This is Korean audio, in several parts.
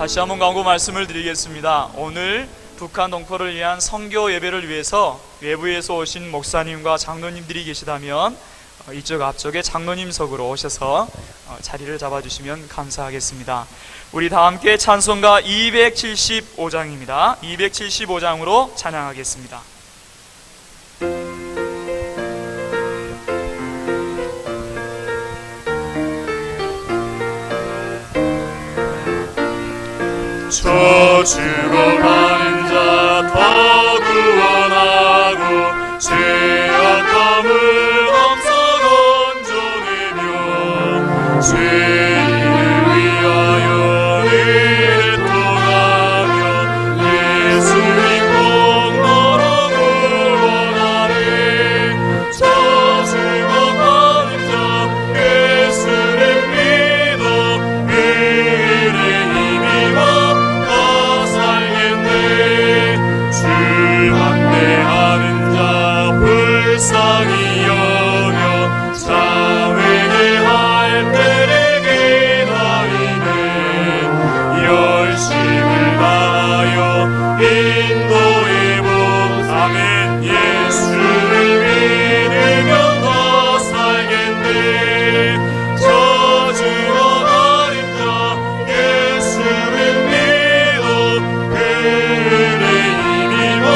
다시 한번 광고 말씀을 드리겠습니다. 오늘 북한 동포를 위한 선교 예배를 위해서 외부에서 오신 목사님과 장로님들이 계시다면 이쪽 앞쪽에 장로님석으로 오셔서 자리를 잡아주시면 감사하겠습니다. 우리 다 함께 찬송가 275장입니다. 275장으로 찬양하겠습니다. 저 죽어가는 자 더 구원하고 죄악감을 엄석 얹어내며 죄인을 위하여 애통하며 예수님 공로로 구원하네. 저 죽어가는 자 예수를 믿어 은혜 힘입어 주 안내하는 자 불쌍히 여겨 자회개 할 때를 기다리네. 열심을 다하여 인도해 봄사면 예수를 믿으면 더 살겠네. 저 죽어가는 자 예수를 믿어 은혜 힘입어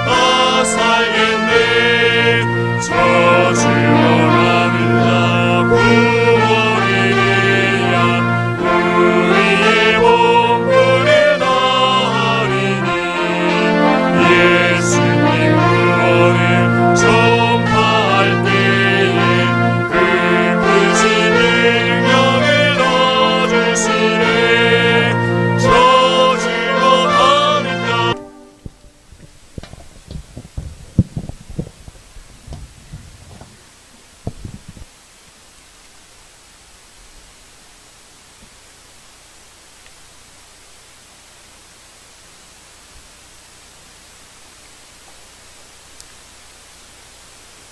더 살겠네. 저 죽어가는 자 구원이야 우리의 몸부를 나으리니 예수님 구원을 전파할 때에 그 능력을 넣어주시네. 저 죽어가는 자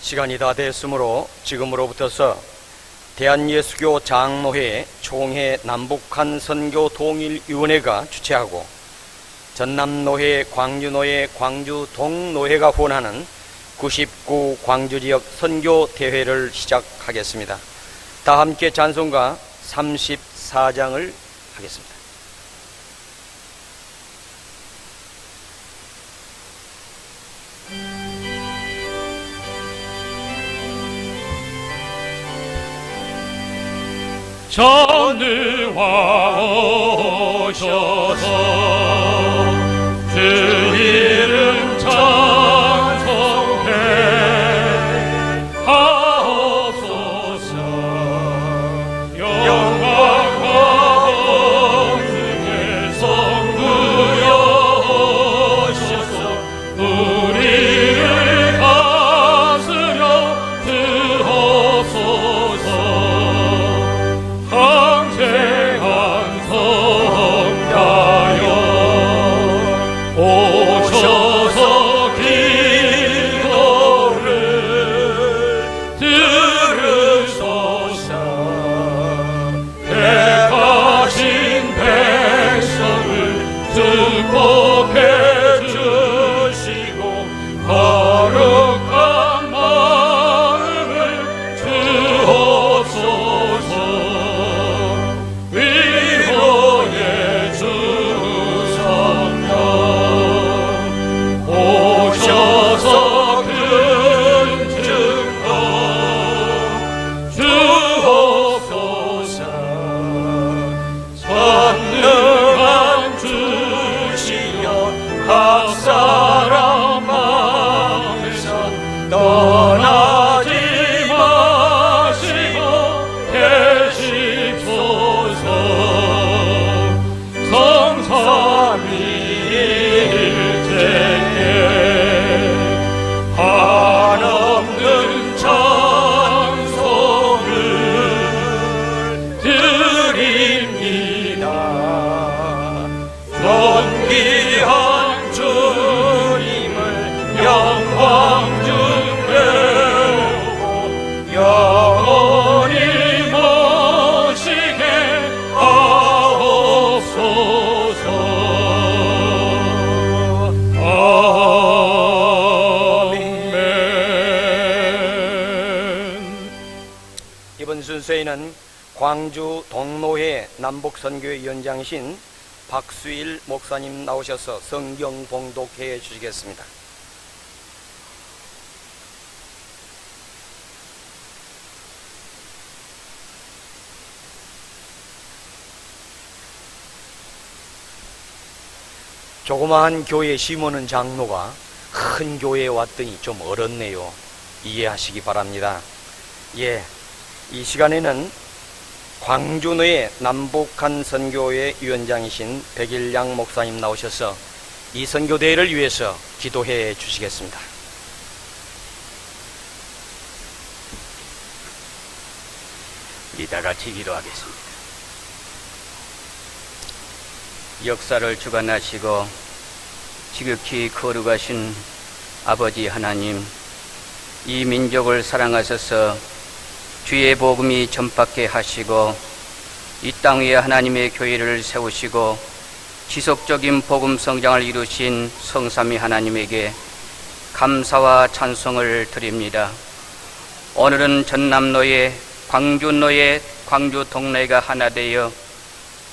시간이 다 됐으므로 지금으로부터서 대한예수교 장로회 총회 남북한 선교 통일위원회가 주최하고 전남노회, 광주노회, 광주 동노회가 후원하는 99 광주지역 선교대회를 시작하겠습니다. 다 함께 찬송가 34장을 하겠습니다. 전능화 오셔서 주 이름 찬송해 하옵소서. 영광과 권능을 선구여 오셔서 우리를 다스려 주옵소서. 항생한 성자여 순서에는 광주 동로회 남북선교위원장이신 박수일 목사님 나오셔서 성경 봉독해 주시겠습니다. 조그마한 교회 심어는 장로가 큰 교회에 왔더니 좀 얼었네요. 이해하시기 바랍니다. 예, 이 시간에는 광주노예 남북한 선교회 위원장이신 백일양 목사님 나오셔서 이 선교대회를 위해서 기도해 주시겠습니다. 우리 다 같이 기도하겠습니다. 역사를 주관하시고 지극히 거룩하신 아버지 하나님, 이 민족을 사랑하셔서 주의 복음이 전파케 하시고 이 땅 위에 하나님의 교회를 세우시고 지속적인 복음 성장을 이루신 성삼위 하나님에게 감사와 찬송을 드립니다. 오늘은 전남노예, 광주노예, 광주 동네가 하나 되어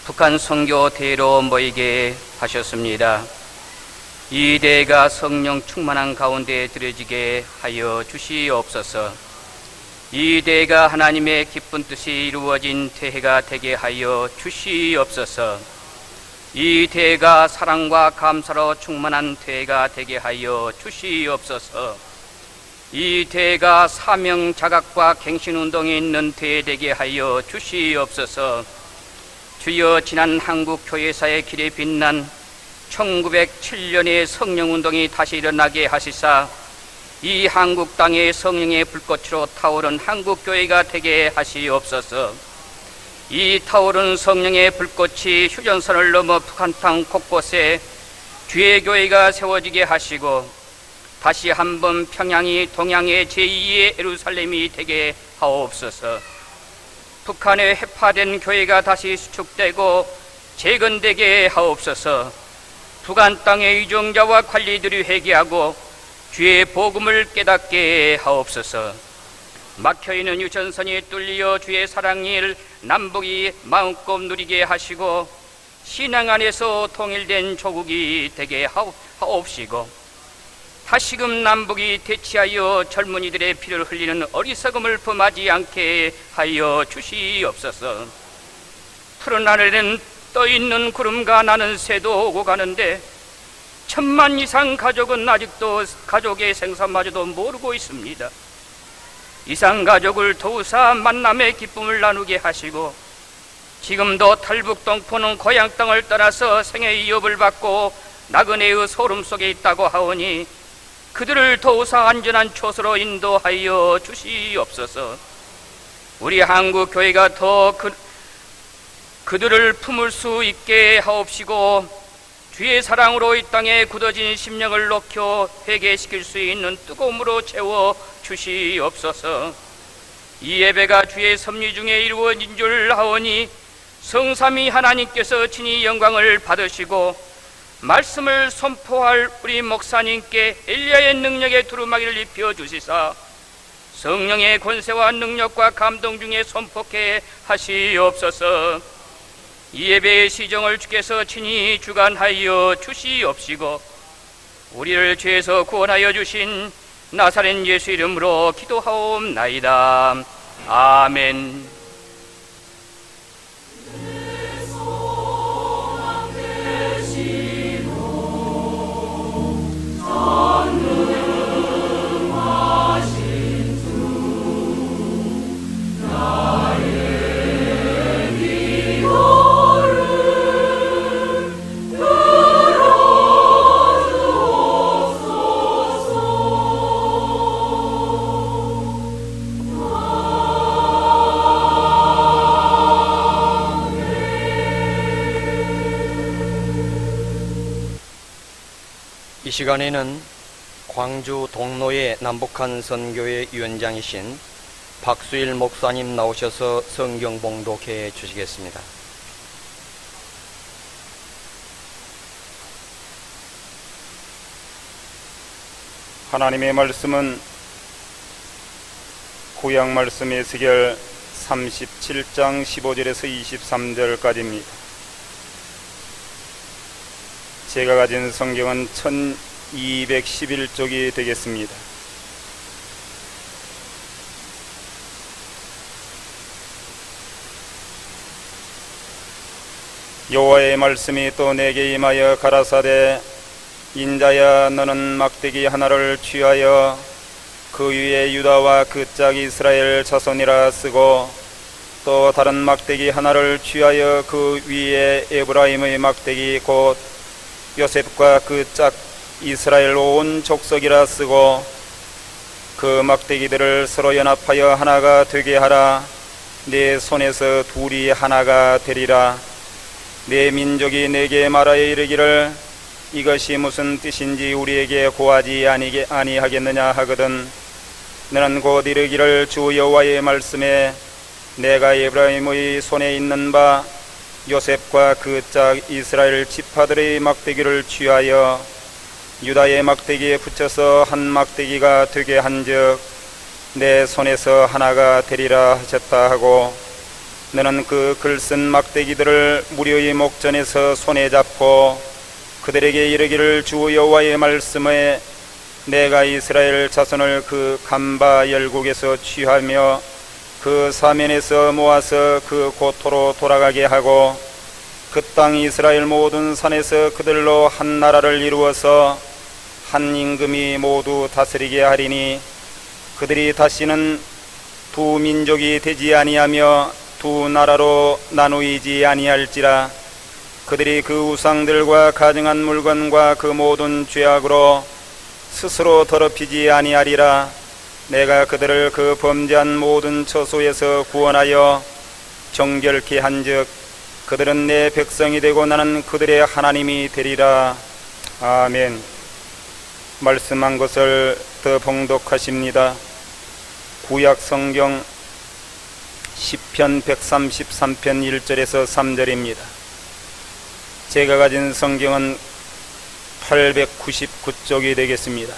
북한 선교 대회로 모이게 하셨습니다. 이 대회가 성령 충만한 가운데 드려지게 하여 주시옵소서. 이 대회가 하나님의 기쁜 뜻이 이루어진 대회가 되게 하여 주시옵소서. 이 대회가 사랑과 감사로 충만한 대회가 되게 하여 주시옵소서. 이 대회가 사명 자각과 갱신운동이 있는 대회 되게 하여 주시옵소서. 주여, 지난 한국 교회사의 길에 빛난 1907년의 성령운동이 다시 일어나게 하시사 이 한국 땅의 성령의 불꽃으로 타오른 한국교회가 되게 하시옵소서. 이 타오른 성령의 불꽃이 휴전선을 넘어 북한 땅 곳곳에 주의 교회가 세워지게 하시고 다시 한번 평양이 동양의 제2의 예루살렘이 되게 하옵소서. 북한에 해파된 교회가 다시 수축되고 재건되게 하옵소서. 북한 땅의 유정자와 관리들이 회개하고 주의 복음을 깨닫게 하옵소서. 막혀있는 유전선이 뚫려 주의 사랑일 남북이 마음껏 누리게 하시고 신앙 안에서 통일된 조국이 되게 하옵시고 다시금 남북이 대치하여 젊은이들의 피를 흘리는 어리석음을 범하지 않게 하여 주시옵소서. 푸른 하늘에는 떠있는 구름과 나는 새도 오고 가는데 1000만 이상 가족은 아직도 가족의 생사마저도 모르고 있습니다. 이상 가족을 도우사 만남의 기쁨을 나누게 하시고 지금도 탈북 동포는 고향 땅을 떠나서 생의 위협을 받고 나그네의 소름 속에 있다고 하오니 그들을 도우사 안전한 초소로 인도하여 주시옵소서. 우리 한국 교회가 더 그들을 품을 수 있게 하옵시고 주의 사랑으로 이 땅에 굳어진 심령을 녹여 회개시킬 수 있는 뜨거움으로 채워 주시옵소서. 이 예배가 주의 섭리 중에 이루어진 줄 아오니 성삼위 하나님께서 친히 영광을 받으시고 말씀을 선포할 우리 목사님께 엘리야의 능력의 두루마기를 입혀 주시사 성령의 권세와 능력과 감동 중에 선포케 하시옵소서. 이 예배의 시정을 주께서 친히 주관하여 주시옵시고 우리를 죄에서 구원하여 주신 나사렛 예수 이름으로 기도하옵나이다. 아멘. 이 시간에는 광주 동로의 남북한 선교회 위원장이신 박수일 목사님 나오셔서 성경 봉독해 주시겠습니다. 하나님의 말씀은 구약 말씀 에스겔 37장 15절에서 23절까지입니다. 제가 가진 성경은 1211쪽이 되겠습니다. 여호와의 말씀이 또 내게 임하여 가라사대 인자야 너는 막대기 하나를 취하여 그 위에 유다와 그 짝 이스라엘 자손이라 쓰고 또 다른 막대기 하나를 취하여 그 위에 에브라임의 막대기 곧 요셉과 그 짝 이스라엘 온 족속이라 쓰고 그 막대기들을 서로 연합하여 하나가 되게 하라. 내 손에서 둘이 하나가 되리라. 내 민족이 내게 말하여 이르기를 이것이 무슨 뜻인지 우리에게 고하지 아니하겠느냐 하거든 너는 곧 이르기를 주 여호와의 말씀에 내가 에브라임의 손에 있는 바 요셉과 그 짝 이스라엘 지파들의 막대기를 취하여 유다의 막대기에 붙여서 한 막대기가 되게 한즉 내 손에서 하나가 되리라 하셨다 하고 너는 그 글쓴 막대기들을 무료의 목전에서 손에 잡고 그들에게 이르기를 주 여호와의 말씀에 내가 이스라엘 자손을 그 감바 열국에서 취하며 그 사면에서 모아서 그 고토로 돌아가게 하고 그 땅 이스라엘 모든 산에서 그들로 한 나라를 이루어서 한 임금이 모두 다스리게 하리니 그들이 다시는 두 민족이 되지 아니하며 두 나라로 나누이지 아니할지라. 그들이 그 우상들과 가증한 물건과 그 모든 죄악으로 스스로 더럽히지 아니하리라. 내가 그들을 그 범죄한 모든 처소에서 구원하여 정결케 한즉 그들은 내 백성이 되고 나는 그들의 하나님이 되리라. 아멘. 말씀한 것을 더 봉독하십니다. 구약 성경 시편 133편 1절에서 3절입니다. 제가 가진 성경은 899쪽이 되겠습니다.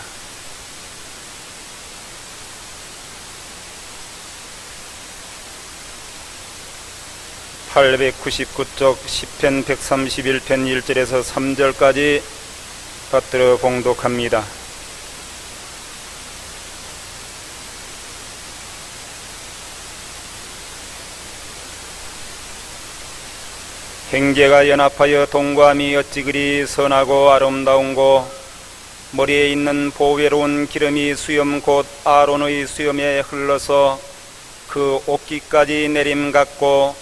(899쪽) 시편 131편 1절에서 3절까지 받들어 봉독합니다. 행제가 연합하여 동거함이 어찌 그리 선하고 아름다운고 머리에 있는 보배로운 기름이 수염 곧 아론의 수염에 흘러서 그 옷깃까지 내림 같고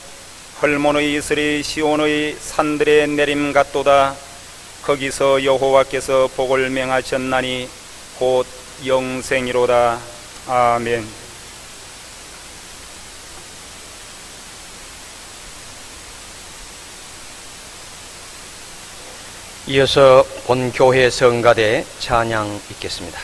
헐몬의 이슬이 시온의 산들에 내림 같도다. 거기서 여호와께서 복을 맹하셨나니 곧 영생이로다. 아멘. 이어서 본교회 성가대 찬양 있겠습니다.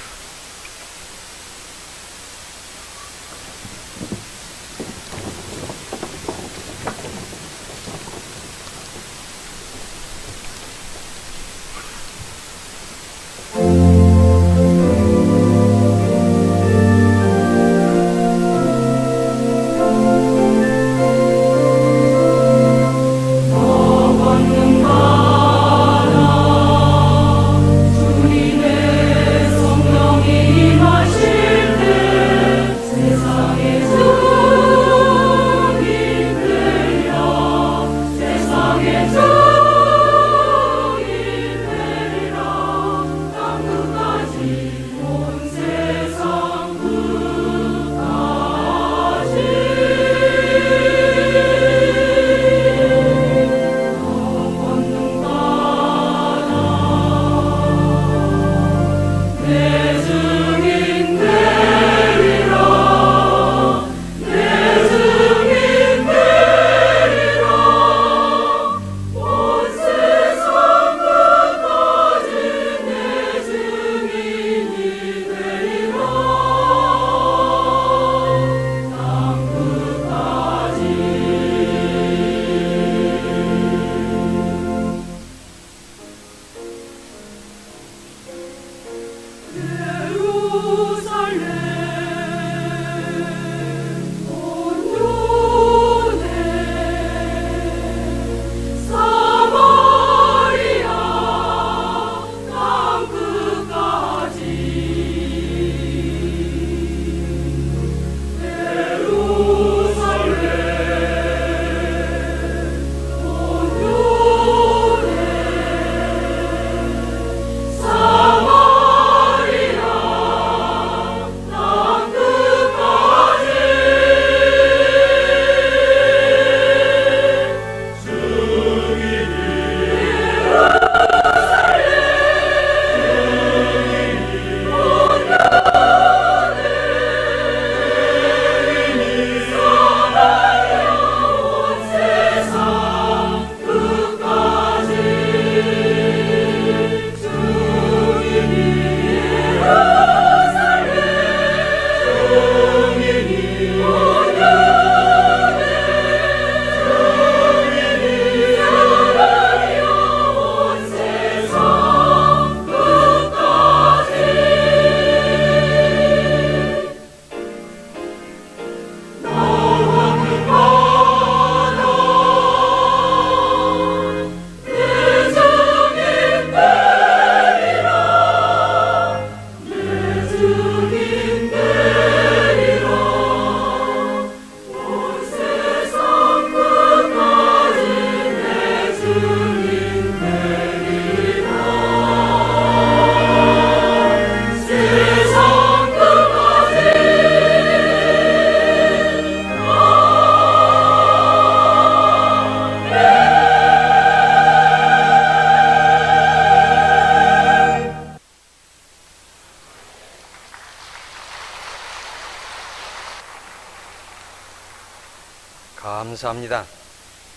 감사합니다.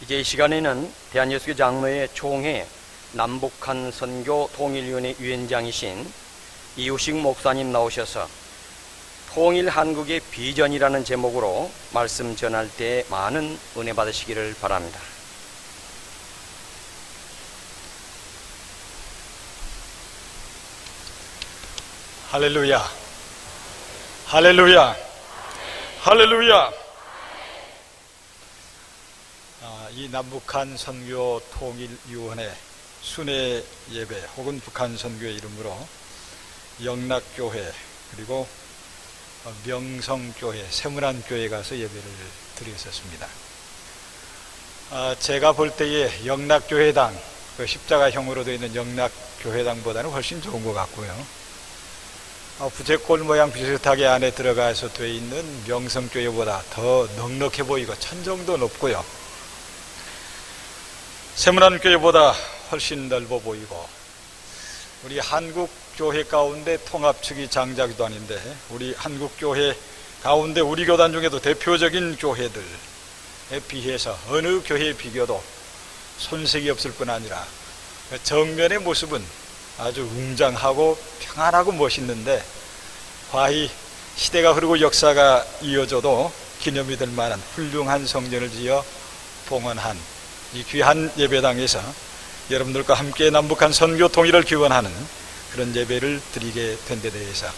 이제 이 시간에는 대한예수교 장로회 총회 남북한 선교 통일위원회 위원장이신 이우식 목사님 나오셔서 통일 한국의 비전이라는 제목으로 말씀 전할 때 많은 은혜 받으시기를 바랍니다. 할렐루야, 할렐루야, 할렐루야. 이 남북한 선교 통일위원회 순회 예배 혹은 북한 선교의 이름으로 영락교회 그리고 명성교회, 세문안교회 가서 예배를 드렸었습니다. 제가 볼 때에 영락교회당, 그 십자가형으로 되어 있는 영락교회당보다는 훨씬 좋은 것 같고요. 부채꼴 모양 비슷하게 안에 들어가서 되어 있는 명성교회보다 더 넉넉해 보이고 천정도 높고요. 세문안교회보다 훨씬 넓어 보이고, 우리 한국교회 가운데 통합측이 장자기도 아닌데 우리 한국교회 가운데 우리 교단 중에도 대표적인 교회들에 비해서 어느 교회의 비교도 손색이 없을 뿐 아니라 정면의 모습은 아주 웅장하고 평안하고 멋있는데, 과히 시대가 흐르고 역사가 이어져도 기념이 될 만한 훌륭한 성전을 지어 봉헌한 이 귀한 예배당에서 여러분들과 함께 남북한 선교 통일을 기원하는 그런 예배를 드리게 된 데 대해서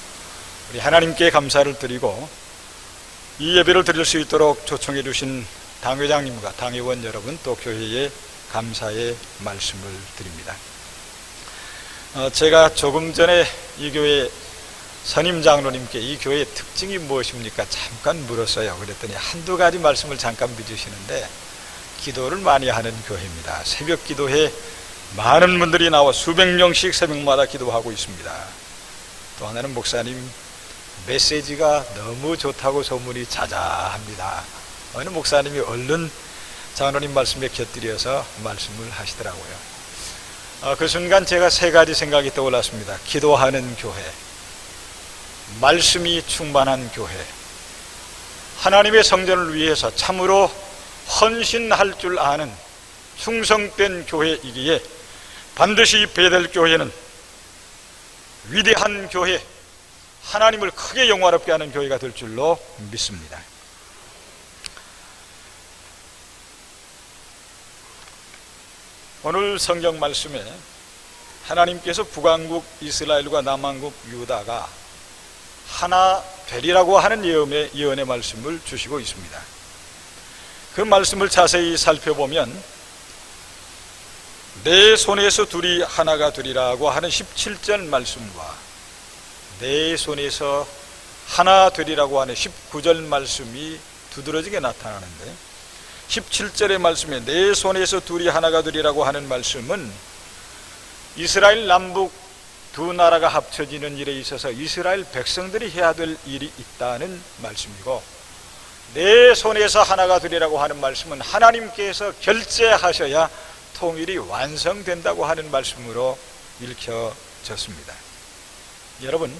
우리 하나님께 감사를 드리고, 이 예배를 드릴 수 있도록 초청해 주신 당회장님과 당회원 여러분, 또 교회에 감사의 말씀을 드립니다. 제가 조금 전에 이 교회 선임 장로님께 이 교회의 특징이 무엇입니까? 잠깐 물었어요. 그랬더니 한두 가지 말씀을 잠깐 해주시는데, 기도를 많이 하는 교회입니다. 새벽 기도에 많은 분들이 나와 수백 명씩 새벽마다 기도하고 있습니다. 또 하나는 목사님 메시지가 너무 좋다고 소문이 자자합니다. 어느 목사님이 얼른 장로님 말씀에 곁들여서 말씀을 하시더라고요. 그 순간 제가 세 가지 생각이 떠올랐습니다. 기도하는 교회, 말씀이 충만한 교회, 하나님의 성전을 위해서 참으로 헌신할 줄 아는 충성된 교회이기에 반드시 베델 교회는 위대한 교회, 하나님을 크게 영화롭게 하는 교회가 될 줄로 믿습니다. 오늘 성경 말씀에 하나님께서 북왕국 이스라엘과 남왕국 유다가 하나 되리라고 하는 예언의 말씀을 주시고 있습니다. 그 말씀을 자세히 살펴보면 내 손에서 둘이 하나가 되리라고 하는 17절 말씀과 내 손에서 하나 되리라고 하는 19절 말씀이 두드러지게 나타나는데, 17절의 말씀에 내 손에서 둘이 하나가 되리라고 하는 말씀은 이스라엘 남북 두 나라가 합쳐지는 일에 있어서 이스라엘 백성들이 해야 될 일이 있다는 말씀이고, 내 손에서 하나가 되리라고 하는 말씀은 하나님께서 결재하셔야 통일이 완성된다고 하는 말씀으로 읽혀졌습니다. 여러분,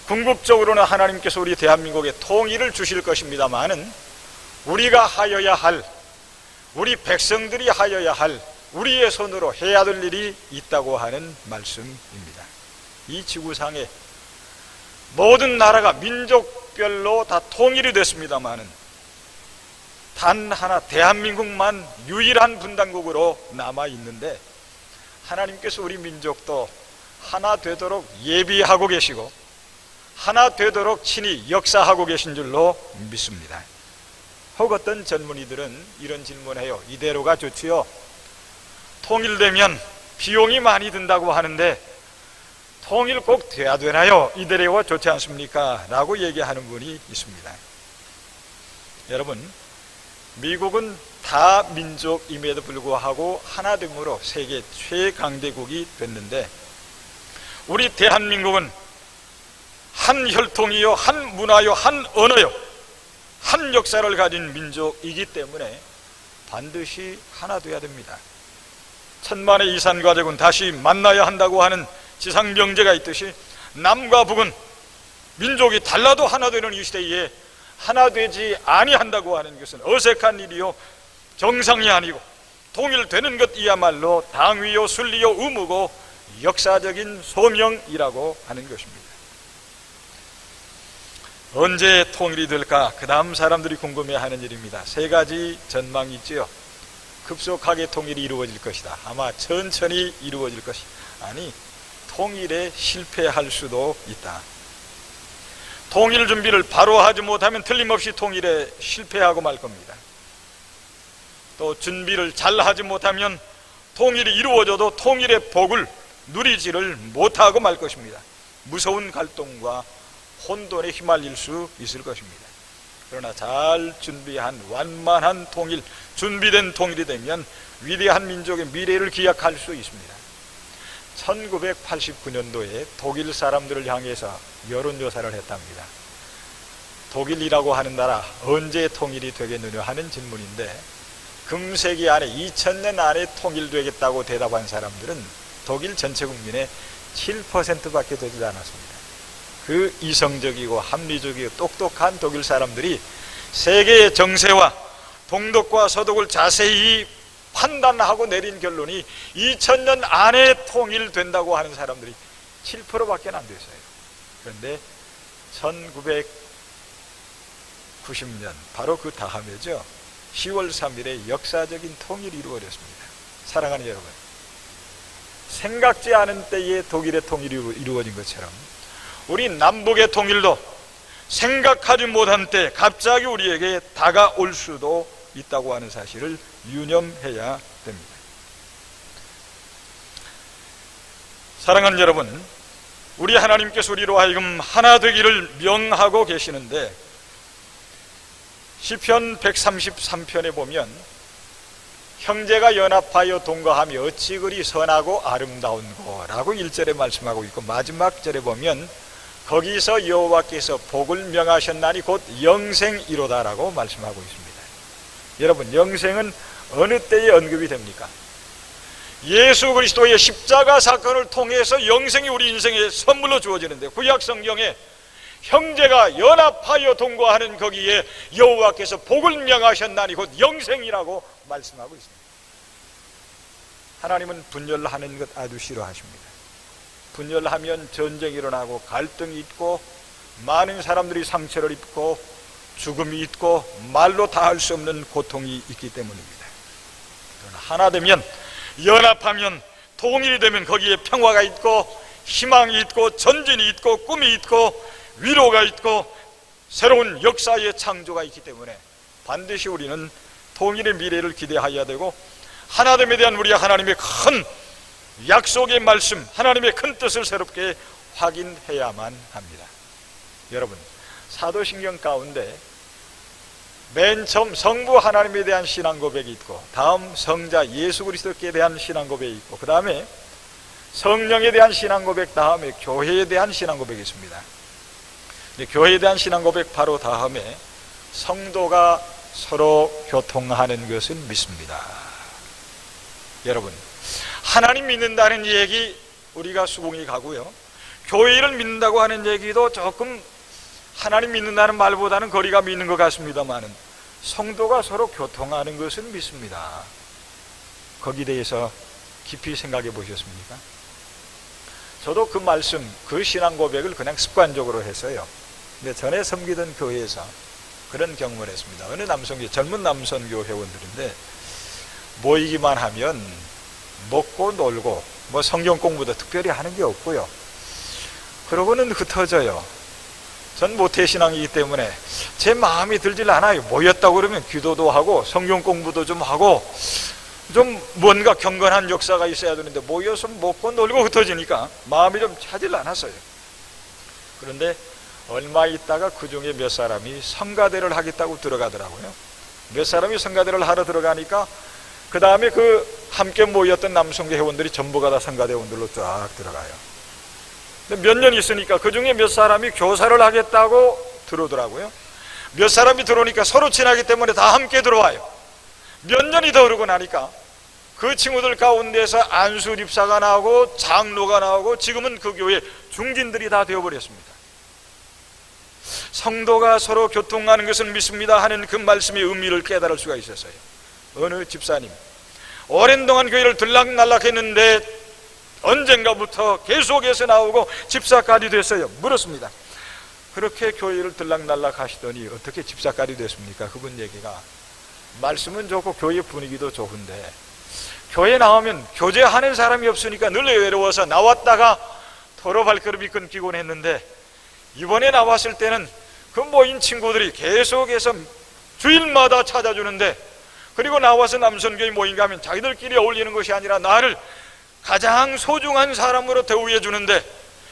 궁극적으로는 하나님께서 우리 대한민국에 통일을 주실 것입니다마는 우리가 하여야 할, 우리 백성들이 하여야 할, 우리의 손으로 해야 될 일이 있다고 하는 말씀입니다. 이 지구상에 모든 나라가 민족별로 다 통일이 됐습니다마는 단 하나 대한민국만 유일한 분단국으로 남아있는데, 하나님께서 우리 민족도 하나 되도록 예비하고 계시고 하나 되도록 친히 역사하고 계신 줄로 믿습니다. 혹 어떤 젊은이들은 이런 질문해요. 이대로가 좋지요? 통일되면 비용이 많이 든다고 하는데 통일 꼭 돼야 되나요? 이대로가 좋지 않습니까? 라고 얘기하는 분이 있습니다. 여러분, 미국은 다민족임에도 불구하고 하나됨으로 세계 최강대국이 됐는데, 우리 대한민국은 한 혈통이요, 한 문화요, 한 언어요, 한 역사를 가진 민족이기 때문에 반드시 하나 돼야 됩니다. 천만의 이산가족은 다시 만나야 한다고 하는 지상명제가 있듯이 남과 북은 민족이 달라도 하나 되는 이 시대에 하나 되지 아니한다고 하는 것은 어색한 일이요 정상이 아니고 통일되는 것이야말로 당위요 순리요 의무고 역사적인 소명이라고 하는 것입니다. 언제 통일이 될까? 그 다음 사람들이 궁금해하는 일입니다. 세 가지 전망이 있지요. 급속하게 통일이 이루어질 것이다. 아마 천천히 이루어질 것이다. 아니, 통일에 실패할 수도 있다. 통일 준비를 바로 하지 못하면 틀림없이 통일에 실패하고 말 겁니다. 또 준비를 잘 하지 못하면 통일이 이루어져도 통일의 복을 누리지를 못하고 말 것입니다. 무서운 갈등과 혼돈에 휘말릴 수 있을 것입니다. 그러나 잘 준비한 완만한 통일, 준비된 통일이 되면 위대한 민족의 미래를 기약할 수 있습니다. 1989년도에 독일 사람들을 향해서 여론조사를 했답니다. 독일이라고 하는 나라 언제 통일이 되겠느냐 하는 질문인데 금세기 안에 2000년 안에 통일되겠다고 대답한 사람들은 독일 전체 국민의 7%밖에 되지 않았습니다. 그 이성적이고 합리적이고 똑똑한 독일 사람들이 세계의 정세와 동독과 서독을 자세히 판단하고 내린 결론이 2000년 안에 통일된다고 하는 사람들이 7%밖에 안 됐어요. 그런데 1990년 바로 그 다음에죠. 10월 3일에 역사적인 통일이 이루어졌습니다. 사랑하는 여러분, 생각지 않은 때에 독일의 통일이 이루어진 것처럼 우리 남북의 통일도 생각하지 못한 때 갑자기 우리에게 다가올 수도 있다고 하는 사실을 유념해야 됩니다. 사랑하는 여러분, 우리 하나님께서 우리로 하여금 하나 되기를 명하고 계시는데 시편 133편에 보면 형제가 연합하여 동거하며 어찌 그리 선하고 아름다운고 라고 1절에 말씀하고 있고 마지막 절에 보면 거기서 여호와께서 복을 명하셨나니 곧 영생이로다 라고 말씀하고 있습니다. 여러분, 영생은 어느 때에 언급이 됩니까? 예수 그리스도의 십자가 사건을 통해서 영생이 우리 인생에 선물로 주어지는데 구약 성경에 형제가 연합하여 동거하는 거기에 여호와께서 복을 명하셨나니 곧 영생이라고 말씀하고 있습니다. 하나님은 분열하는 것 아주 싫어하십니다. 분열하면 전쟁이 일어나고 갈등이 있고 많은 사람들이 상처를 입고 죽음이 있고 말로 다 할 수 없는 고통이 있기 때문입니다. 그러나 하나 되면, 연합하면, 통일이 되면 거기에 평화가 있고 희망이 있고 전진이 있고 꿈이 있고 위로가 있고 새로운 역사의 창조가 있기 때문에 반드시 우리는 통일의 미래를 기대해야 되고 하나됨에 대한 우리 하나님의 큰 약속의 말씀, 하나님의 큰 뜻을 새롭게 확인해야만 합니다. 여러분, 사도신경 가운데 맨 처음 성부 하나님에 대한 신앙 고백이 있고 다음 성자 예수 그리스도께 대한 신앙 고백이 있고 그 다음에 성령에 대한 신앙 고백, 다음에 교회에 대한 신앙 고백이 있습니다. 교회에 대한 신앙 고백 바로 다음에 성도가 서로 교통하는 것을 믿습니다. 여러분, 하나님 믿는다는 얘기 우리가 수긍이 가고요, 교회를 믿는다고 하는 얘기도 조금 하나님 믿는다는 말보다는 거리가 있는 것 같습니다만 성도가 서로 교통하는 것을 믿습니다. 거기에 대해서 깊이 생각해 보셨습니까? 저도 그 말씀, 그 신앙 고백을 그냥 습관적으로 했어요. 근데 전에 섬기던 교회에서 그런 경험을 했습니다. 어느 남성교, 젊은 남선교 회원들인데 모이기만 하면 먹고 놀고 뭐 성경 공부도 특별히 하는 게 없고요, 그러고는 흩어져요. 전 모태신앙이기 때문에 제 마음이 들질 않아요. 모였다고 그러면 기도도 하고 성경 공부도 좀 하고 좀 뭔가 경건한 역사가 있어야 되는데 모여서 먹고 놀고 흩어지니까 마음이 좀 차질 않았어요. 그런데 얼마 있다가 그 중에 몇 사람이 성가대를 하겠다고 들어가더라고요. 몇 사람이 성가대를 하러 들어가니까 그 다음에 그 함께 모였던 남성교 회원들이 전부가 다 성가대 회원들로 쫙 들어가요. 몇 년 있으니까 그 중에 몇 사람이 교사를 하겠다고 들어오더라고요. 몇 사람이 들어오니까 서로 친하기 때문에 다 함께 들어와요. 몇 년이 더 흐르고 나니까 그 친구들 가운데서 안수립사가 나오고 장로가 나오고 지금은 그 교회 중진들이 다 되어버렸습니다. 성도가 서로 교통하는 것을 믿습니다 하는 그 말씀의 의미를 깨달을 수가 있었어요. 어느 집사님, 오랜 동안 교회를 들락날락했는데 언젠가부터 계속해서 나오고 집사까지 됐어요. 물었습니다. 그렇게 교회를 들락날락 하시더니 어떻게 집사까지 됐습니까? 그분 얘기가, 말씀은 좋고 교회 분위기도 좋은데 교회 나오면 교제하는 사람이 없으니까 늘 외로워서 나왔다가 도로 발걸음이 끊기곤 했는데, 이번에 나왔을 때는 그 모인 친구들이 계속해서 주일마다 찾아주는데, 그리고 나와서 남선교회 모임 가면 자기들끼리 어울리는 것이 아니라 나를 가장 소중한 사람으로 대우해 주는데,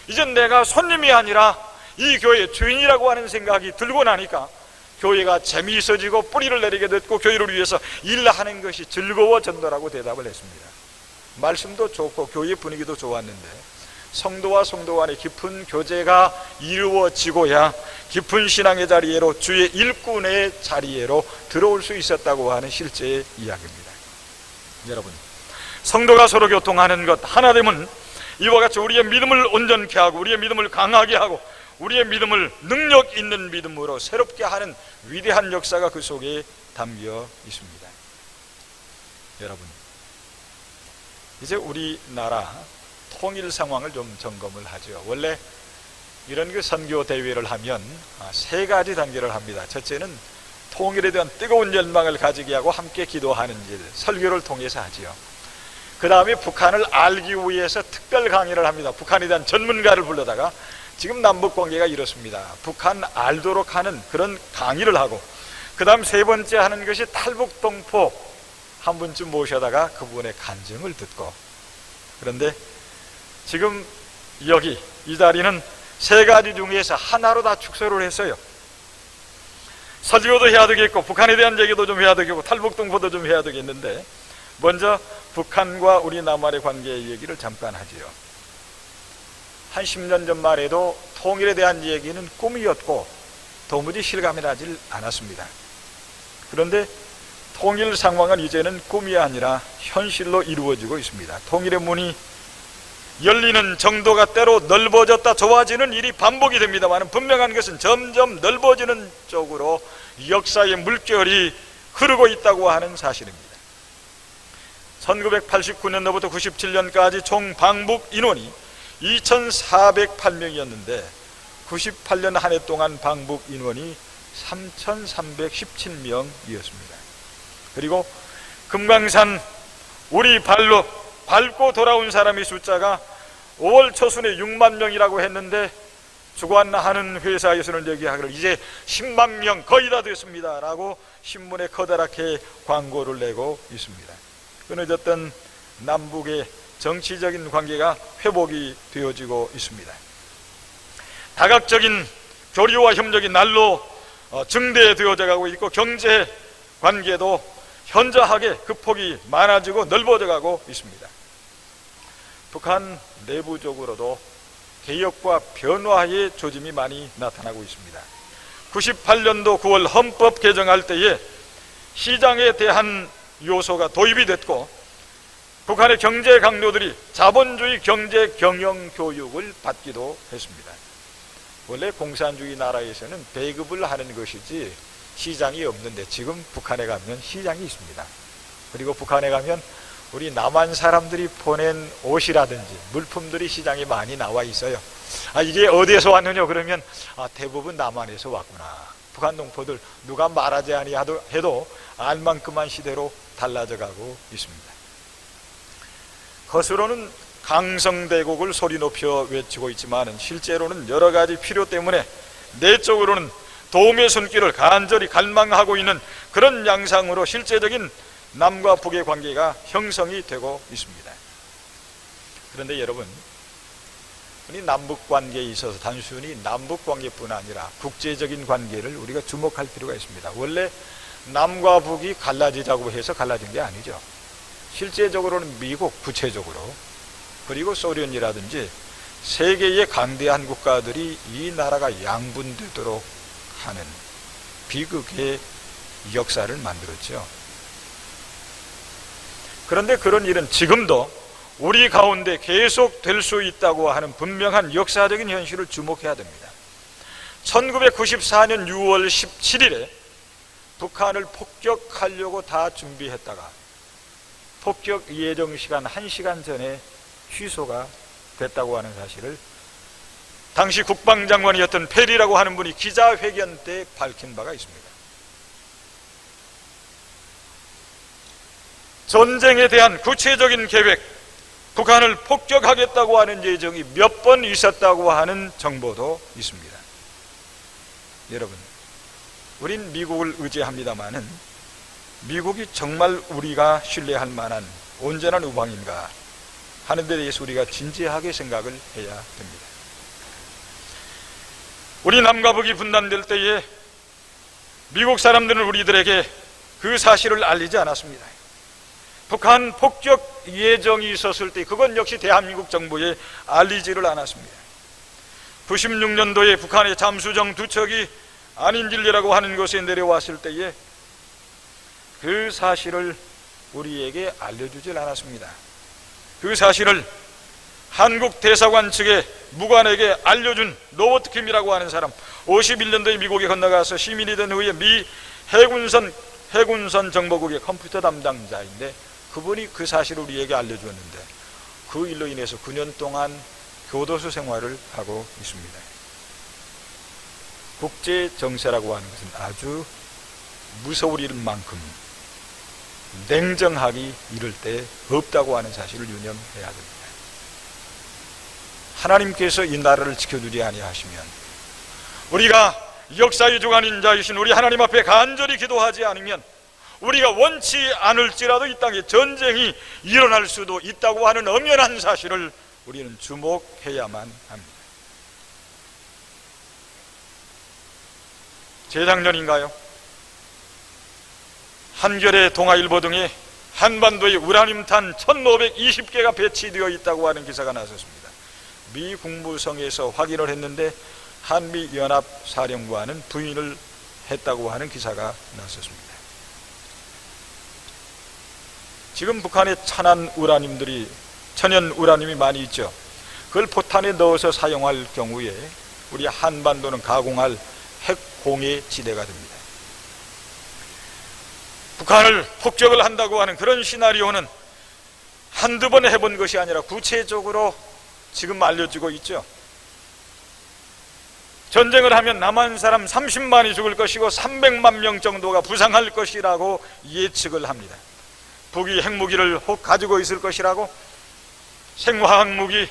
이젠 내가 손님이 아니라 이 교회의 주인이라고 하는 생각이 들고 나니까 교회가 재미있어지고 뿌리를 내리게 됐고 교회를 위해서 일하는 것이 즐거워졌더라고 대답을 했습니다. 말씀도 좋고 교회 분위기도 좋았는데 성도와 성도 간의 깊은 교제가 이루어지고야 깊은 신앙의 자리에로, 주의 일꾼의 자리에로 들어올 수 있었다고 하는 실제의 이야기입니다. 여러분, 성도가 서로 교통하는 것, 하나됨은 이와 같이 우리의 믿음을 온전케 하고 우리의 믿음을 강하게 하고 우리의 믿음을 능력 있는 믿음으로 새롭게 하는 위대한 역사가 그 속에 담겨 있습니다. 여러분, 이제 우리나라 통일 상황을 좀 점검을 하죠. 원래 이런 그 선교 대회를 하면 세 가지 단계를 합니다. 첫째는 통일에 대한 뜨거운 열망을 가지게 하고 함께 기도하는 일, 설교를 통해서 하지요. 그 다음에 북한을 알기 위해서 특별 강의를 합니다. 북한에 대한 전문가를 불러다가, 지금 남북관계가 이렇습니다. 북한 알도록 하는 그런 강의를 하고, 그 다음 세 번째 하는 것이 탈북동포 한 분쯤 모셔다가 그분의 간증을 듣고, 그런데 지금 여기 이 자리는 세 가지 중에서 하나로 다 축소를 했어요. 설교도 해야 되겠고 북한에 대한 얘기도 좀 해야 되겠고 탈북동포도 좀 해야 되겠는데, 먼저 북한과 우리 남한의 관계의 얘기를 잠깐 하지요. 한 10년 전만 해도 통일에 대한 얘기는 꿈이었고 도무지 실감이 나질 않았습니다. 그런데 통일 상황은 이제는 꿈이 아니라 현실로 이루어지고 있습니다. 통일의 문이 열리는 정도가 때로 넓어졌다 좋아지는 일이 반복이 됩니다만, 분명한 것은 점점 넓어지는 쪽으로 역사의 물결이 흐르고 있다고 하는 사실입니다. 1989년도부터 97년까지 총 방북 인원이 2,408명이었는데 98년 한 해 동안 방북 인원이 3,317명이었습니다. 그리고 금강산 우리 발로 밟고 돌아온 사람의 숫자가 5월 초순에 6만 명이라고 했는데, 주관하는 회사에서는 얘기하기를 이제 10만 명 거의 다 됐습니다 라고 신문에 커다랗게 광고를 내고 있습니다. 끊어졌던 남북의 정치적인 관계가 회복이 되어지고 있습니다. 다각적인 교류와 협력이 날로 증대되어져 가고 있고, 경제 관계도 현저하게 극폭이 많아지고 넓어져 가고 있습니다. 북한 내부적으로도 개혁과 변화의 조짐이 많이 나타나고 있습니다. 98년도 9월 헌법 개정할 때에 시장에 대한 요소가 도입이 됐고, 북한의 경제 강요들이 자본주의 경제 경영 교육을 받기도 했습니다. 원래 공산주의 나라에서는 배급을 하는 것이지 시장이 없는데, 지금 북한에 가면 시장이 있습니다. 그리고 북한에 가면 우리 남한 사람들이 보낸 옷이라든지 물품들이 시장에 많이 나와 있어요. 이게 어디에서 왔느냐 그러면 대부분 남한에서 왔구나. 북한 동포들 누가 말하지 아니해도 알만큼한 시대로 달라져 가고 있습니다. 겉으로는 강성대국을 소리 높여 외치고 있지만 실제로는 여러 가지 필요 때문에 내적으로는 도움의 손길을 간절히 갈망하고 있는 그런 양상으로 실제적인 남과 북의 관계가 형성이 되고 있습니다. 그런데 여러분, 우리 남북 관계에 있어서 단순히 남북 관계뿐 아니라 국제적인 관계를 우리가 주목할 필요가 있습니다. 원래 남과 북이 갈라지자고 해서 갈라진 게 아니죠. 실제적으로는 미국, 구체적으로, 그리고 소련이라든지 세계의 강대한 국가들이 이 나라가 양분되도록 하는 비극의 역사를 만들었죠. 그런데 그런 일은 지금도 우리 가운데 계속 될 수 있다고 하는 분명한 역사적인 현실을 주목해야 됩니다. 1994년 6월 17일에 북한을 폭격하려고 다 준비했다가 폭격 예정 시간 1시간 전에 취소가 됐다고 하는 사실을 당시 국방장관이었던 페리라고 하는 분이 기자회견 때 밝힌 바가 있습니다. 전쟁에 대한 구체적인 계획, 북한을 폭격하겠다고 하는 예정이 몇 번 있었다고 하는 정보도 있습니다. 여러분, 우린 미국을 의지합니다마는 미국이 정말 우리가 신뢰할 만한 온전한 우방인가 하는 데 대해서 우리가 진지하게 생각을 해야 됩니다. 우리 남과 북이 분단될 때에 미국 사람들은 우리들에게 그 사실을 알리지 않았습니다. 북한 폭격 예정이 있었을 때 그건 역시 대한민국 정부에 알리지를 않았습니다. 96년도에 북한의 잠수정 2척이 안인질리라고 하는 곳에 내려왔을 때에 그 사실을 우리에게 알려주질 않았습니다. 그 사실을 한국 대사관 측에 무관에게 알려준 로버트 킴이라고 하는 사람, 51년도에 미국에 건너가서 시민이 된 후에 미 해군선 정보국의 컴퓨터 담당자인데 그분이 그 사실을 우리에게 알려주었는데 그 일로 인해서 9년 동안 교도소 생활을 하고 있습니다. 국제 정세라고 하는 것은 아주 무서울 일만큼 냉정하기 이를 때 없다고 하는 사실을 유념해야 됩니다. 하나님께서 이 나라를 지켜주지 아니하시면 우리가 역사의 주관인 자이신 우리 하나님 앞에 간절히 기도하지 않으면 우리가 원치 않을지라도 이 땅에 전쟁이 일어날 수도 있다고 하는 엄연한 사실을 우리는 주목해야만 합니다. 재작년인가요? 한겨레 동아일보 등에 한반도에 우라늄탄 1520개가 배치되어 있다고 하는 기사가 나섰습니다. 미 국무성에서 확인을 했는데 한미연합사령부와는 부인을 했다고 하는 기사가 나섰습니다. 지금 북한에 천연 우라늄이 많이 있죠. 그걸 포탄에 넣어서 사용할 경우에 우리 한반도는 가공할 핵공해 지대가 됩니다. 북한을 폭격을 한다고 하는 그런 시나리오는 한두 번 해본 것이 아니라 구체적으로 지금 알려지고 있죠. 전쟁을 하면 남한 사람 30만이 죽을 것이고 300만 명 정도가 부상할 것이라고 예측을 합니다. 북이 핵무기를 혹 가지고 있을 것이라고, 생화학무기,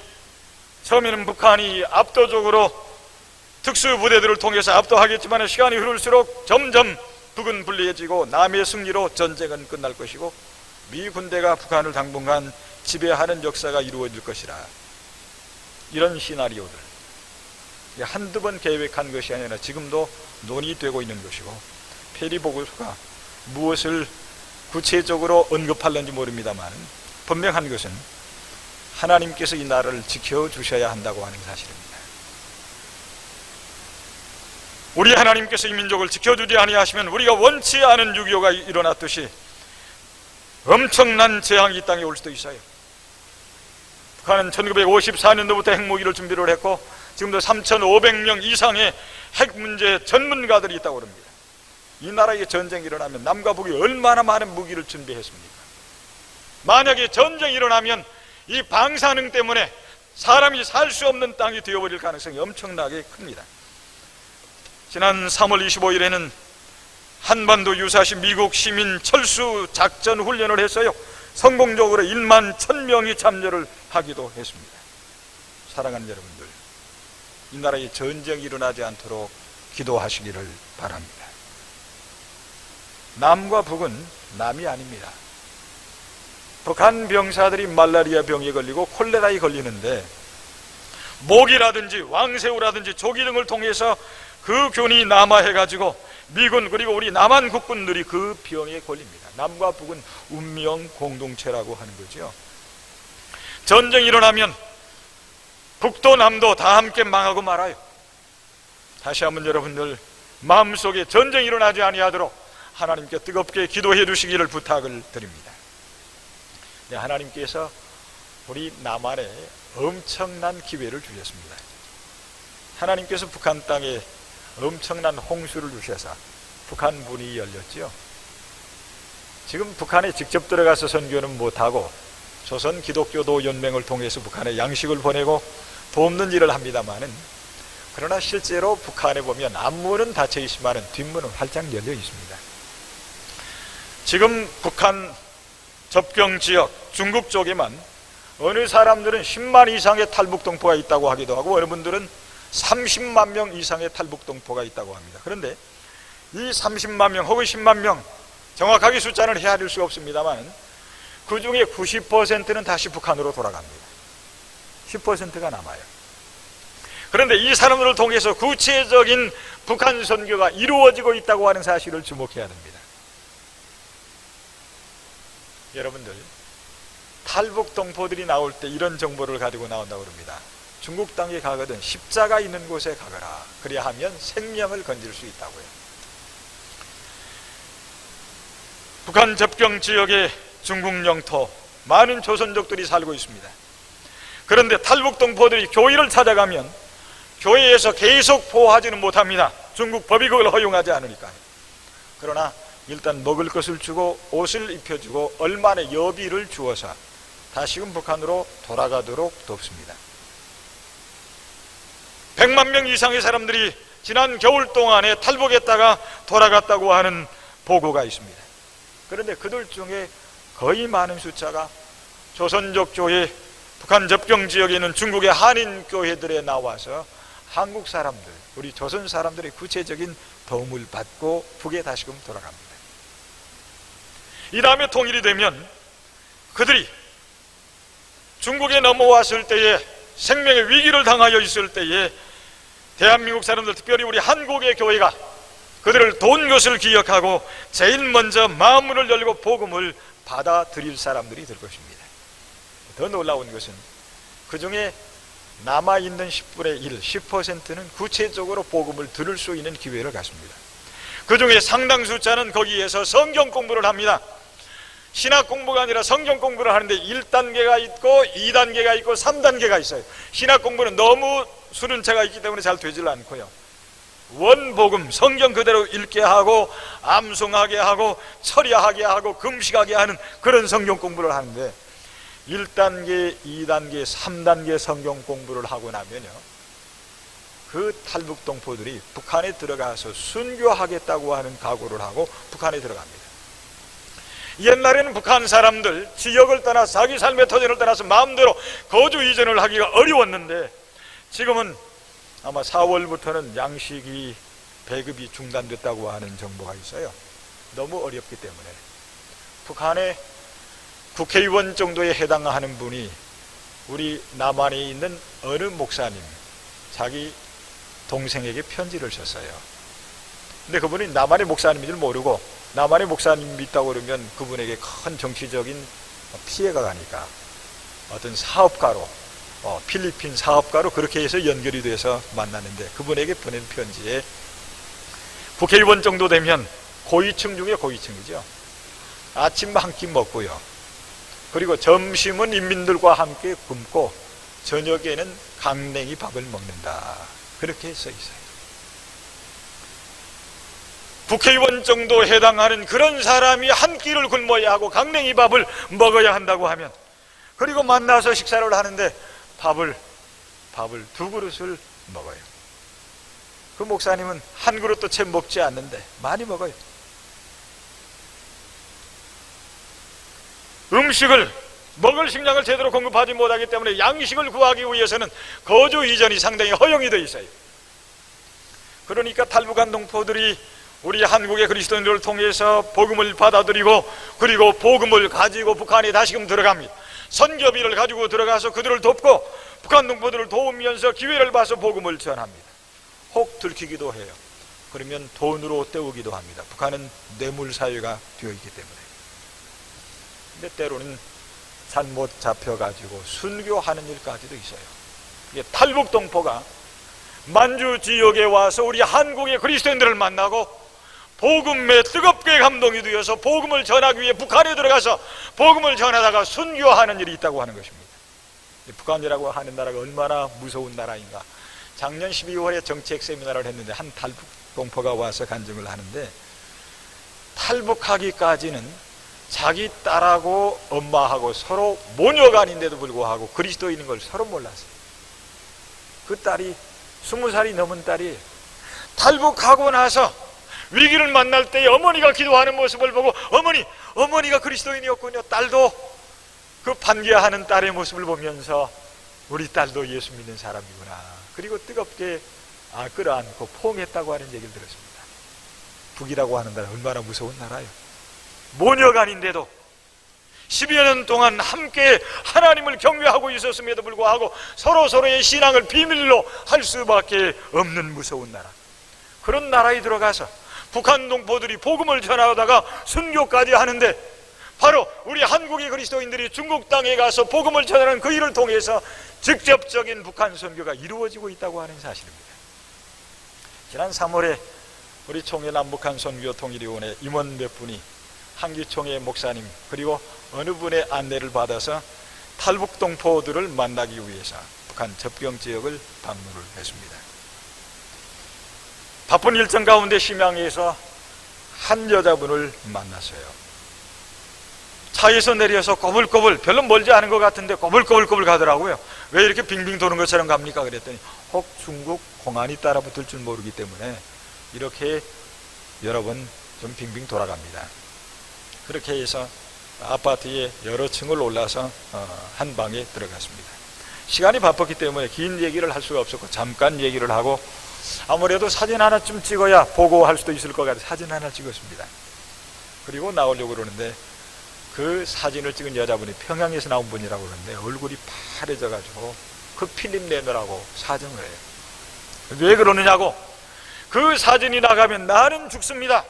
처음에는 북한이 압도적으로 특수부대들을 통해서 압도하겠지만 시간이 흐를수록 점점 북은 불리해지고 남의 승리로 전쟁은 끝날 것이고 미 군대가 북한을 당분간 지배하는 역사가 이루어질 것이라, 이런 시나리오들 한두 번 계획한 것이 아니라 지금도 논의되고 있는 것이고, 페리 보고서가 무엇을 구체적으로 언급할는지 모릅니다만 분명한 것은 하나님께서 이 나라를 지켜주셔야 한다고 하는 사실입니다. 우리 하나님께서 이 민족을 지켜주지 아니하시면 우리가 원치 않은 6.25가 일어났듯이 엄청난 재앙이 이 땅에 올 수도 있어요. 북한은 1954년도부터 핵무기를 준비를 했고 지금도 3,500명 이상의 핵 문제 전문가들이 있다고 합니다. 이 나라에 전쟁이 일어나면 남과 북이 얼마나 많은 무기를 준비했습니까? 만약에 전쟁이 일어나면 이 방사능 때문에 사람이 살 수 없는 땅이 되어버릴 가능성이 엄청나게 큽니다. 지난 3월 25일에는 한반도 유사시 미국 시민 철수 작전 훈련을 했어요. 성공적으로 1만 1,000명이 참여를 하기도 했습니다. 사랑하는 여러분들, 이 나라에 전쟁이 일어나지 않도록 기도하시기를 바랍니다. 남과 북은 남이 아닙니다. 북한 병사들이 말라리아 병에 걸리고 콜레라에 걸리는데 모기라든지 왕새우라든지 조기 등을 통해서 그 균이 남하해가지고 미군 그리고 우리 남한 국군들이 그 병에 걸립니다. 남과 북은 운명 공동체라고 하는 거죠. 전쟁이 일어나면 북도 남도 다 함께 망하고 말아요. 다시 한번 여러분들 마음속에 전쟁이 일어나지 아니하도록 하나님께 뜨겁게 기도해 주시기를 부탁을 드립니다. 네, 하나님께서 우리 남한에 엄청난 기회를 주셨습니다. 하나님께서 북한 땅에 엄청난 홍수를 주셔서 북한 문이 열렸지요. 지금 북한에 직접 들어가서 선교는 못하고 조선 기독교도 연맹을 통해서 북한에 양식을 보내고 돕는 일을 합니다마는, 그러나 실제로 북한에 보면 앞문은 닫혀 있지만 뒷문은 활짝 열려 있습니다. 지금 북한 접경 지역 중국 쪽에만 어느 사람들은 10만 이상의 탈북동포가 있다고 하기도 하고, 어느 분들은 30만 명 이상의 탈북동포가 있다고 합니다. 그런데 이 30만 명 혹은 10만 명, 정확하게 숫자는 헤아릴 수 없습니다만 그 중에 90%는 다시 북한으로 돌아갑니다. 10%가 남아요. 그런데 이 사람들을 통해서 구체적인 북한 선교가 이루어지고 있다고 하는 사실을 주목해야 됩니다. 여러분들, 탈북 동포들이 나올 때 이런 정보를 가지고 나온다고 합니다. 중국 땅에 가거든 십자가 있는 곳에 가거라. 그래야 하면 생명을 건질 수 있다고요. 북한 접경 지역의 중국 영토, 많은 조선족들이 살고 있습니다. 그런데 탈북 동포들이 교회를 찾아가면 교회에서 계속 보호하지는 못합니다. 중국 법이 그걸 허용하지 않으니까요. 그러나 일단 먹을 것을 주고 옷을 입혀주고 얼마나 여비를 주어서 다시금 북한으로 돌아가도록 돕습니다. 100만 명 이상의 사람들이 지난 겨울 동안에 탈북했다가 돌아갔다고 하는 보고가 있습니다. 그런데 그들 중에 거의 많은 숫자가 조선족 교회, 북한 접경 지역에 있는 중국의 한인 교회들에 나와서 한국 사람들, 우리 조선 사람들의 구체적인 도움을 받고 북에 다시금 돌아갑니다. 이 다음에 통일이 되면 그들이 중국에 넘어왔을 때에, 생명의 위기를 당하여 있을 때에 대한민국 사람들, 특별히 우리 한국의 교회가 그들을 도운 것을 기억하고 제일 먼저 마음문을 열고 복음을 받아들일 사람들이 될 것입니다. 더 놀라운 것은 그 중에 남아있는 10분의 1, 10%는 구체적으로 복음을 들을 수 있는 기회를 갖습니다. 그 중에 상당 숫자는 거기에서 성경 공부를 합니다. 신학 공부가 아니라 성경 공부를 하는데 1단계가 있고 2단계가 있고 3단계가 있어요. 신학 공부는 너무 수련체가 있기 때문에 잘 되질 않고요, 원복음, 성경 그대로 읽게 하고 암송하게 하고 철야하게 하고 금식하게 하는 그런 성경 공부를 하는데, 1단계, 2단계, 3단계 성경 공부를 하고 나면요, 그 탈북 동포들이 북한에 들어가서 순교하겠다고 하는 각오를 하고 북한에 들어갑니다. 옛날에는 북한 사람들 지역을 떠나 자기 삶의 터전을 떠나서 마음대로 거주 이전을 하기가 어려웠는데, 지금은 아마 4월부터는 양식이 배급이 중단됐다고 하는 정보가 있어요. 너무 어렵기 때문에 북한의 국회의원 정도에 해당하는 분이 우리 남한에 있는 어느 목사님, 자기 동생에게 편지를 썼어요. 근데 그분이 남한의 목사님인 줄 모르고, 남한의 목사님 믿다고 그러면 그분에게 큰 정치적인 피해가 가니까 어떤 사업가로, 필리핀 사업가로 그렇게 해서 연결이 돼서 만났는데, 그분에게 보낸 편지에 국회의원 정도 되면 고위층 중에 고위층이죠. 아침 한 끼 먹고요, 그리고 점심은 인민들과 함께 굶고 저녁에는 강냉이 밥을 먹는다, 그렇게 써 있어요. 국회의원 정도 해당하는 그런 사람이 한 끼를 굶어야 하고 강냉이 밥을 먹어야 한다고 하면, 그리고 만나서 식사를 하는데 밥을 2그릇을 먹어요. 그 목사님은 한 그릇도 채 먹지 않는데 많이 먹어요. 음식을, 먹을 식량을 제대로 공급하지 못하기 때문에 양식을 구하기 위해서는 거주 이전이 상당히 허용이 되어 있어요. 그러니까 탈북한 동포들이 우리 한국의 그리스도인들을 통해서 복음을 받아들이고, 그리고 복음을 가지고 북한에 다시금 들어갑니다. 선교비를 가지고 들어가서 그들을 돕고 북한 동포들을 도우면서 기회를 봐서 복음을 전합니다. 혹 들키기도 해요. 그러면 돈으로 때우기도 합니다. 북한은 뇌물사회가 되어 있기 때문에. 근데 때로는 잘못 잡혀가지고 순교하는 일까지도 있어요. 이게 탈북 동포가 만주 지역에 와서 우리 한국의 그리스도인들을 만나고 복음에 뜨겁게 감동이 되어서 복음을 전하기 위해 북한에 들어가서 복음을 전하다가 순교하는 일이 있다고 하는 것입니다. 북한이라고 하는 나라가 얼마나 무서운 나라인가. 작년 12월에 정책 세미나를 했는데 한 탈북 동포가 와서 간증을 하는데, 탈북하기까지는 자기 딸하고 엄마하고 서로 모녀가 아닌데도 불구하고 그리스도인인 걸 서로 몰랐어요. 그 딸이 20살이 넘은 딸이 탈북하고 나서 위기를 만날 때 어머니가 기도하는 모습을 보고 어머니가 그리스도인이었군요. 딸도 그 반겨하는 딸의 모습을 보면서 우리 딸도 예수 믿는 사람이구나. 그리고 뜨겁게 끌어안고 포옹했다고 하는 얘기를 들었습니다. 북이라고 하는 나라 얼마나 무서운 나라예요. 모녀가 아닌데도 10여 년 동안 함께 하나님을 경외하고 있었음에도 불구하고 서로의 신앙을 비밀로 할 수밖에 없는 무서운 나라. 그런 나라에 들어가서 북한 동포들이 복음을 전하다가 순교까지 하는데, 바로 우리 한국의 그리스도인들이 중국 땅에 가서 복음을 전하는 그 일을 통해서 직접적인 북한 선교가 이루어지고 있다고 하는 사실입니다. 지난 3월에 우리 총회 남북한 선교 통일위원회 임원 몇 분이 한기총회 목사님 그리고 어느 분의 안내를 받아서 탈북 동포들을 만나기 위해서 북한 접경 지역을 방문을 했습니다. 바쁜 일정 가운데 심양에서 한 여자분을 만났어요. 차에서 내려서 꼬불꼬불, 별로 멀지 않은 것 같은데 꼬불꼬불 가더라고요. 왜 이렇게 빙빙 도는 것처럼 갑니까? 그랬더니 혹 중국 공안이 따라붙을 줄 모르기 때문에 이렇게 여러 번 좀 빙빙 돌아갑니다. 그렇게 해서 아파트에 여러 층을 올라서 한 방에 들어갔습니다. 시간이 바빴기 때문에 긴 얘기를 할 수가 없었고 잠깐 얘기를 하고, 아무래도 사진 하나쯤 찍어야 보고할 수도 있을 것 같아서 사진 하나 찍었습니다. 그리고 나오려고 그러는데 그 사진을 찍은 여자분이 평양에서 나온 분이라고 그러는데 얼굴이 파래져가지고 그 필름 내놓으라고 사정을 해요. 왜 그러느냐고, 그 사진이 나가면 나는 죽습니다.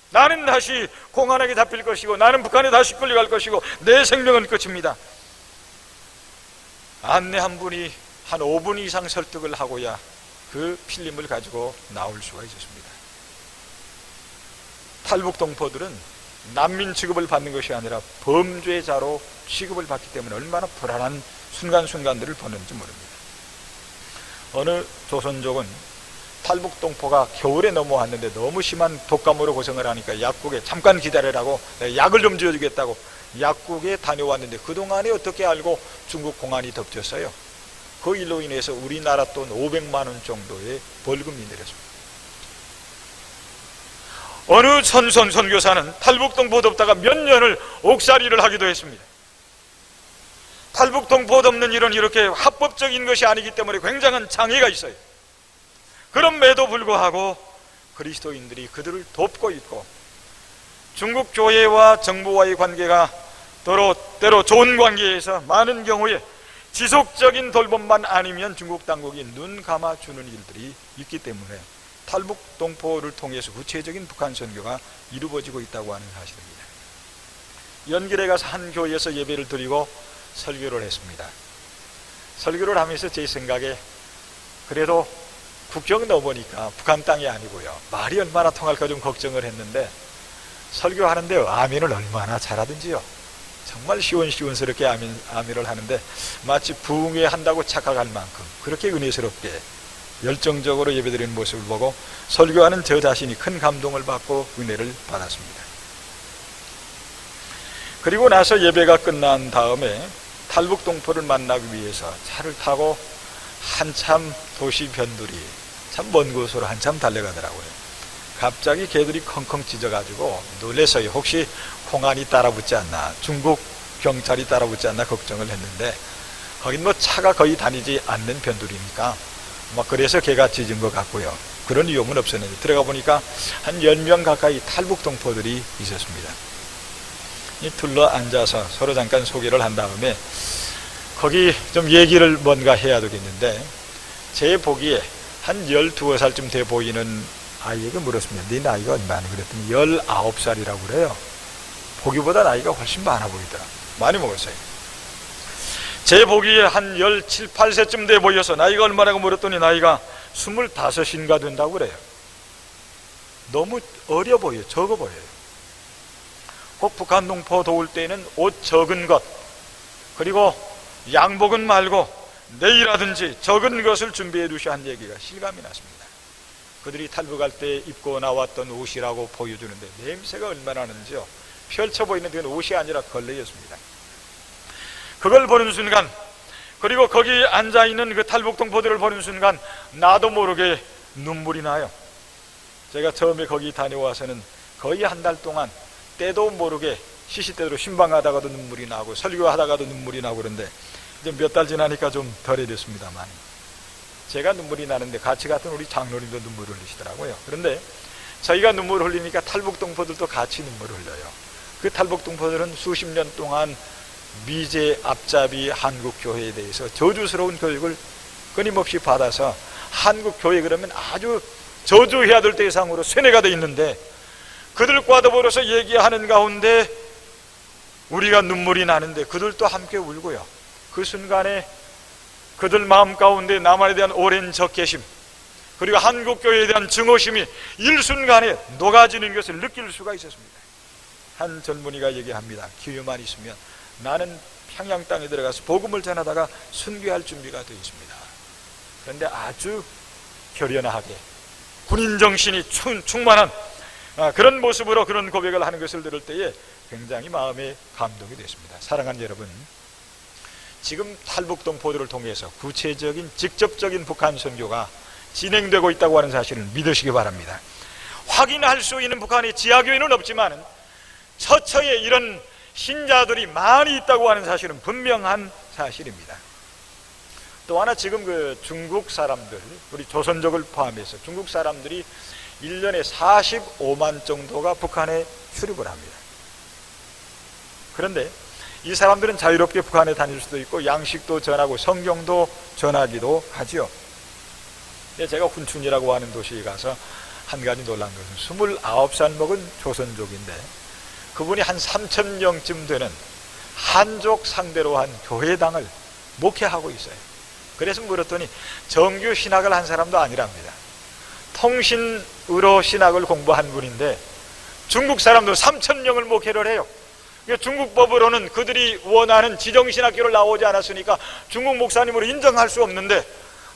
나는 다시 공안에게 잡힐 것이고 나는 북한에 다시 끌려갈 것이고 내 생명은 끝입니다. 안내 한 분이 한 5분 이상 설득을 하고야 그 필름을 가지고 나올 수가 있었습니다. 탈북 동포들은 난민 취급을 받는 것이 아니라 범죄자로 취급을 받기 때문에 얼마나 불안한 순간순간들을 보내는지 모릅니다. 어느 조선족은 탈북 동포가 겨울에 넘어왔는데 너무 심한 독감으로 고생을 하니까 약국에 잠깐 기다리라고 약을 좀 지어주겠다고 약국에 다녀왔는데 그동안에 어떻게 알고 중국 공안이 덮쳤어요. 그 일로 인해서 우리나라 돈 500만 원 정도의 벌금이 내렸습니다. 어느 선교사는 탈북 동포 덮다가 몇 년을 옥살이를 하기도 했습니다. 탈북 동포 덮는 일은 이렇게 합법적인 것이 아니기 때문에 굉장한 장애가 있어요. 그럼에도 불구하고 그리스도인들이 그들을 돕고 있고, 중국 교회와 정부와의 관계가 때로 좋은 관계에서 많은 경우에 지속적인 돌봄만 아니면 중국 당국이 눈 감아주는 일들이 있기 때문에 탈북 동포를 통해서 구체적인 북한 선교가 이루어지고 있다고 하는 사실입니다. 연길에 가서 한 교회에서 예배를 드리고 설교를 했습니다. 설교를 하면서 제 생각에 그래도 국경 넘으니까 북한 땅이 아니고요, 말이 얼마나 통할까 좀 걱정을 했는데 설교하는데 아멘을 얼마나 잘하든지요. 정말 시원시원스럽게 아멘을 하는데 마치 부흥회한다고 착각할 만큼 그렇게 은혜스럽게 열정적으로 예배드리는 모습을 보고 설교하는 저 자신이 큰 감동을 받고 은혜를 받았습니다. 그리고 나서 예배가 끝난 다음에 탈북 동포를 만나기 위해서 차를 타고 한참 도시 변두리 참 먼 곳으로 한참 달려가더라고요. 갑자기 개들이 컹컹 짖어가지고 놀래서요. 혹시 공안이 따라붙지 않나, 중국 경찰이 따라붙지 않나 걱정을 했는데 거긴 뭐 차가 거의 다니지 않는 변두리니까 그래서 개가 짖은 것 같고요. 그런 위험은 없었는데 들어가 보니까 한 10명 가까이 탈북 동포들이 있었습니다. 둘러 앉아서 서로 잠깐 소개를 한 다음에 거기 좀 얘기를 뭔가 해야 되겠는데, 제 보기에 한 12살쯤 돼 보이는 아이에게 물었습니다. 네 나이가 얼마나? 그랬더니 19살이라고 그래요. 보기보다 나이가 훨씬 많아 보이더라. 많이 먹었어요. 제 보기에 한 17, 18세쯤 돼 보여서 나이가 얼마라고 물었더니 나이가 25인가 된다고 그래요. 너무 어려 보여요. 적어 보여요. 꼭 북한 동포 도울 때는 옷 적은 것, 그리고 양복은 말고 내일하든지 적은 것을 준비해 두셔 한 얘기가 실감이 났습니다. 그들이 탈북할 때 입고 나왔던 옷이라고 보여주는데 냄새가 얼마나 나는지요. 펼쳐 보이는 데는 옷이 아니라 걸레였습니다. 그걸 보는 순간, 그리고 거기 앉아있는 그 탈북동포들을 보는 순간 나도 모르게 눈물이 나요. 제가 처음에 거기 다녀와서는 거의 한 달 동안 때도 모르게 시시때로 신방하다가도 눈물이 나고 설교하다가도 눈물이 나고 그런데 이제 몇 달 지나니까 좀 덜해졌습니다만 제가 눈물이 나는데 같이 갔던 우리 장로님도 눈물을 흘리시더라고요. 그런데 저희가 눈물을 흘리니까 탈북동포들도 같이 눈물을 흘려요. 그 탈북동포들은 수십 년 동안 미제 앞잡이 한국교회에 대해서 저주스러운 교육을 끊임없이 받아서 한국교회 그러면 아주 저주해야 될 대상으로 쇠뇌가 되어 있는데 그들과 더불어서 얘기하는 가운데 우리가 눈물이 나는데 그들도 함께 울고요. 그 순간에 그들 마음 가운데 나만에 대한 오랜 적개심 그리고 한국교회에 대한 증오심이 일순간에 녹아지는 것을 느낄 수가 있었습니다. 한 젊은이가 얘기합니다. 기회만 있으면 나는 평양 땅에 들어가서 복음을 전하다가 순교할 준비가 되어 있습니다. 그런데 아주 결연하게 군인 정신이 충만한 그런 모습으로 그런 고백을 하는 것을 들을 때에 굉장히 마음에 감동이 됐습니다. 사랑하는 여러분, 지금 탈북동포들을 통해서 구체적인 직접적인 북한 선교가 진행되고 있다고 하는 사실을 믿으시기 바랍니다. 확인할 수 있는 북한의 지하교회는 없지만 처처에 이런 신자들이 많이 있다고 하는 사실은 분명한 사실입니다. 또 하나, 지금 그 중국 사람들, 우리 조선족을 포함해서 중국 사람들이 1년에 45만 정도가 북한에 출입을 합니다. 그런데 이 사람들은 자유롭게 북한에 다닐 수도 있고 양식도 전하고 성경도 전하기도 하죠. 제가 훈춘이라고 하는 도시에 가서 한 가지 놀란 것은 29살 먹은 조선족인데 그분이 한 3,000명쯤 되는 한족 상대로 한 교회당을 목회하고 있어요. 그래서 물었더니 정규 신학을 한 사람도 아니랍니다. 통신으로 신학을 공부한 분인데 중국 사람도 3,000명을 목회를 해요. 중국 법으로는 그들이 원하는 지정신학교를 나오지 않았으니까 중국 목사님으로 인정할 수 없는데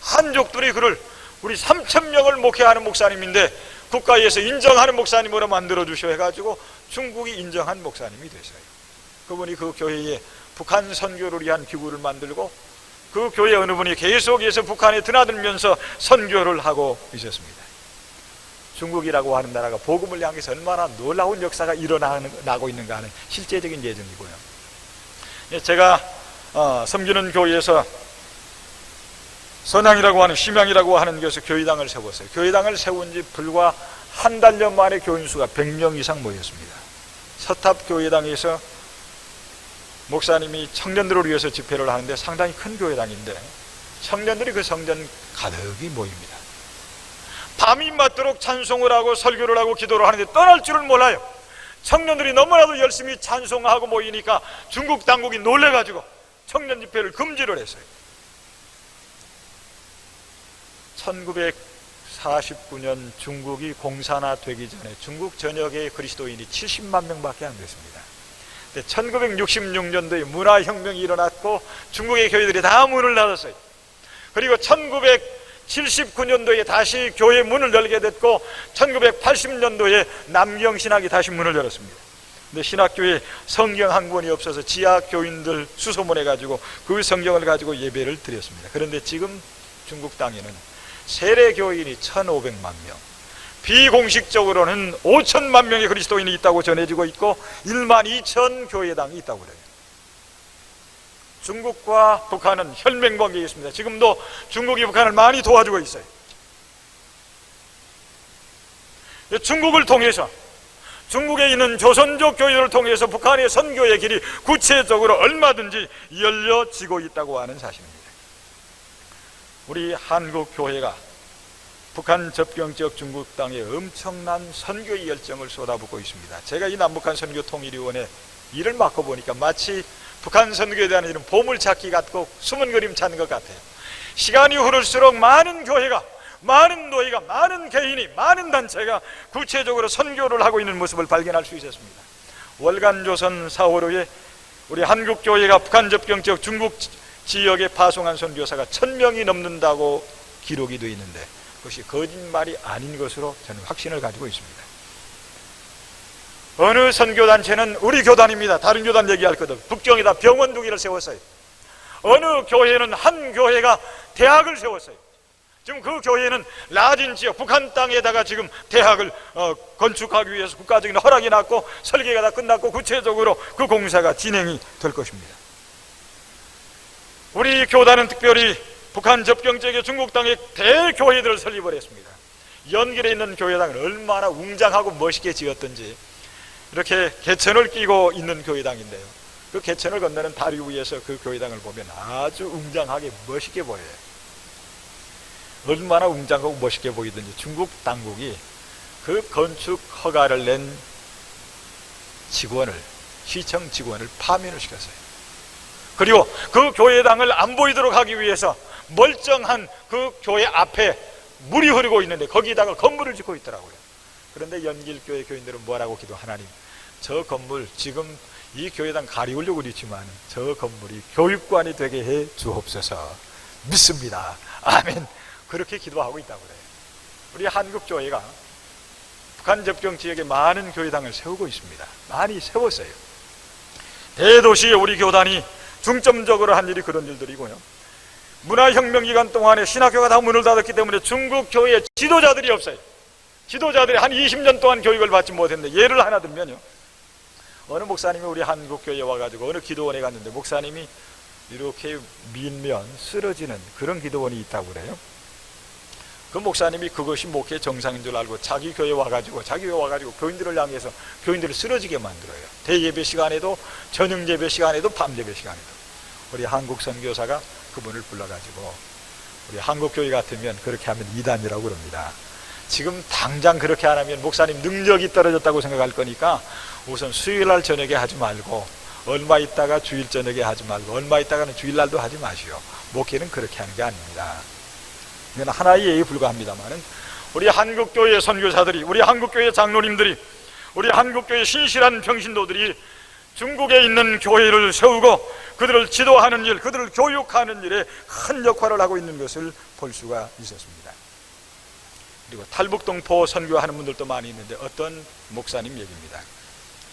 한족들이 그를 우리 3,000명을 목회하는 목사님인데 국가에서 인정하는 목사님으로 만들어주셔 해가지고 중국이 인정한 목사님이 됐어요. 그분이 그 교회에 북한 선교를 위한 기구를 만들고 그 교회 어느 분이 계속해서 북한에 드나들면서 선교를 하고 있었습니다. 중국이라고 하는 나라가 복음을 향해서 얼마나 놀라운 역사가 일어나고 있는가 하는 실제적인 예증이고요. 제가 섬기는 교회에서 선양이라고 하는 심양이라고 하는 곳에서 교회당을 세웠어요. 교회당을 세운 지 불과 한 달여 만에 교인 수가 100명 이상 모였습니다. 서탑 교회당에서 목사님이 청년들을 위해서 집회를 하는데 상당히 큰 교회당인데 청년들이 그 성전 가득히 모입니다. 밤이 맞도록 찬송을 하고 설교를 하고 기도를 하는데 떠날 줄을 몰라요. 청년들이 너무나도 열심히 찬송하고 모이니까 중국 당국이 놀래가지고 청년 집회를 금지를 했어요. 1949년 중국이 공산화되기 전에 중국 전역의 그리스도인이 70만 명밖에 안 됐습니다. 1966년도에 문화혁명이 일어났고 중국의 교회들이 다 문을 닫았어요. 그리고 1979년도에 다시 교회 문을 열게 됐고 1980년도에 남경신학이 다시 문을 열었습니다. 근데 신학교에 성경 한 권이 없어서 지하 교인들 수소문해가지고 그 성경을 가지고 예배를 드렸습니다. 그런데 지금 중국 땅에는 세례 교인이 1,500만 명, 비공식적으로는 5천만 명의 그리스도인이 있다고 전해지고 있고 1만 2천 교회당이 있다고 그래요. 중국과 북한은 혈맹관계에 있습니다. 지금도 중국이 북한을 많이 도와주고 있어요. 중국을 통해서 중국에 있는 조선족 교회를 통해서 북한의 선교의 길이 구체적으로 얼마든지 열려지고 있다고 하는 사실입니다. 우리 한국 교회가 북한 접경 지역 중국 땅에 엄청난 선교의 열정을 쏟아붓고 있습니다. 제가 이 남북한 선교통일위원회 일을 맡고 보니까 마치 북한 선교에 대한 이런 보물찾기 같고 숨은 그림 찾는 것 같아요. 시간이 흐를수록 많은 교회가, 많은 노예가, 많은 개인이, 많은 단체가 구체적으로 선교를 하고 있는 모습을 발견할 수 있었습니다. 월간조선 4월 5에 우리 한국교회가 북한 접경 지역 중국 지역에 파송한 선교사가 1000명이 넘는다고 기록이 되어 있는데 그것이 거짓말이 아닌 것으로 저는 확신을 가지고 있습니다. 어느 선교단체는 우리 교단입니다. 다른 교단 얘기할 것 없고 북경에다 병원 2개를 세웠어요. 어느 교회는 한 교회가 대학을 세웠어요. 지금 그 교회는 라딘 지역 북한 땅에다가 지금 대학을 건축하기 위해서 국가적인 허락이 났고 설계가 다 끝났고 구체적으로 그 공사가 진행이 될 것입니다. 우리 교단은 특별히 북한 접경 지역의 중국 땅에 대교회들을 설립을 했습니다. 연길에 있는 교회당은 얼마나 웅장하고 멋있게 지었던지 이렇게 개천을 끼고 있는 교회당인데요, 그 개천을 건너는 다리 위에서 그 교회당을 보면 아주 웅장하게 멋있게 보여요. 얼마나 웅장하고 멋있게 보이든지 중국 당국이 그 건축 허가를 낸 직원을, 시청 직원을 파면을 시켰어요. 그리고 그 교회당을 안 보이도록 하기 위해서 멀쩡한 그 교회 앞에 물이 흐르고 있는데 거기다가 건물을 짓고 있더라고요. 그런데 연길교회 교인들은 뭐라고 기도, 하나님 저 건물 지금 이 교회당 가리우려고 그랬지만 저 건물이 교육관이 되게 해 주옵소서. 믿습니다. 아멘. 그렇게 기도하고 있다고 그래요. 우리 한국교회가 북한 접경 지역에 많은 교회당을 세우고 있습니다. 많이 세웠어요. 대도시에 우리 교단이 중점적으로 한 일이 그런 일들이고요, 문화혁명 기간 동안에 신학교가 다 문을 닫았기 때문에 중국 교회에 지도자들이 없어요. 지도자들이 한 20년 동안 교육을 받지 못했는데, 예를 하나 들면요, 어느 목사님이 우리 한국교회에 와가지고 어느 기도원에 갔는데 목사님이 이렇게 밀면 쓰러지는 그런 기도원이 있다고 그래요. 그 목사님이 그것이 목회 정상인 줄 알고 자기 교회 와가지고 교인들을 향해서 교인들을 쓰러지게 만들어요. 대예배 시간에도, 저녁 예배 시간에도, 밤 예배 시간에도. 우리 한국 선교사가 그분을 불러가지고, 우리 한국교회 같으면 그렇게 하면 이단이라고 그럽니다. 지금 당장 그렇게 안 하면 목사님 능력이 떨어졌다고 생각할 거니까 우선 수요일날 저녁에 하지 말고, 얼마 있다가 주일 저녁에 하지 말고, 얼마 있다가는 주일날도 하지 마시오. 목회는 그렇게 하는 게 아닙니다. 이건 하나의 예에 불과합니다만은, 우리 한국교회 선교사들이, 우리 한국교회 장로님들이, 우리 한국교회 신실한 평신도들이 중국에 있는 교회를 세우고 그들을 지도하는 일, 그들을 교육하는 일에 큰 역할을 하고 있는 것을 볼 수가 있었습니다. 그리고 탈북동포 선교하는 분들도 많이 있는데, 어떤 목사님 얘기입니다.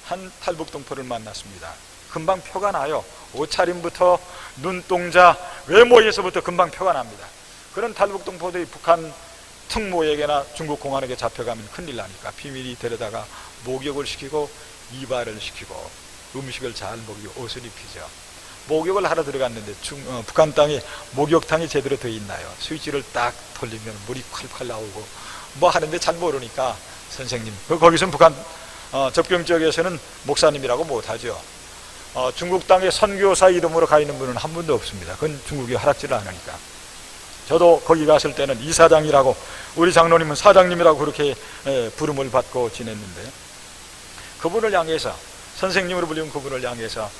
한 탈북동포를 만났습니다. 금방 표가 나요. 옷차림부터 눈동자, 외모에서부터 금방 표가 납니다. 그런 탈북동포들이 북한 특모에게나 중국 공안에게 잡혀가면 큰일 나니까 비밀히 데려다가 목욕을 시키고 이발을 시키고 음식을 잘 먹이고 옷을 입히죠. 목욕을 하러 들어갔는데 북한 땅에 목욕탕이 제대로 되어 있나요? 스위치를 딱 돌리면 물이 콸콸 나오고 뭐 하는데 잘 모르니까, 선생님, 거기서는 북한 접경 지역에서는 목사님이라고 못하죠. 중국 땅에 선교사 이름으로 가 있는 분은 한 분도 없습니다. 그건 중국이 허락지를 않으니까. 저도 거기 갔을 때는 이사장이라고, 우리 장로님은 사장님이라고 그렇게 부름을 받고 지냈는데, 그분을 향해서, 선생님으로 불리는 그분을 향해서,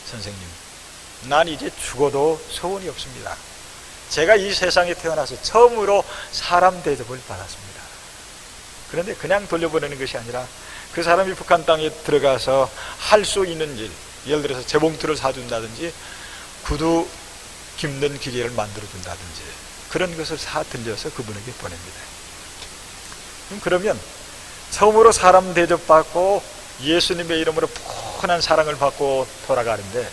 선생님, 난 이제 죽어도 소원이 없습니다. 제가 이 세상에 태어나서 처음으로 사람 대접을 받았습니다. 그런데 그냥 돌려보내는 것이 아니라 그 사람이 북한 땅에 들어가서 할 수 있는 일, 예를 들어서 재봉틀을 사준다든지 구두 깁는 기계를 만들어준다든지 그런 것을 사 들려서 그분에게 보냅니다. 그러면 처음으로 사람 대접받고 예수님의 이름으로 푸근한 사랑을 받고 돌아가는데,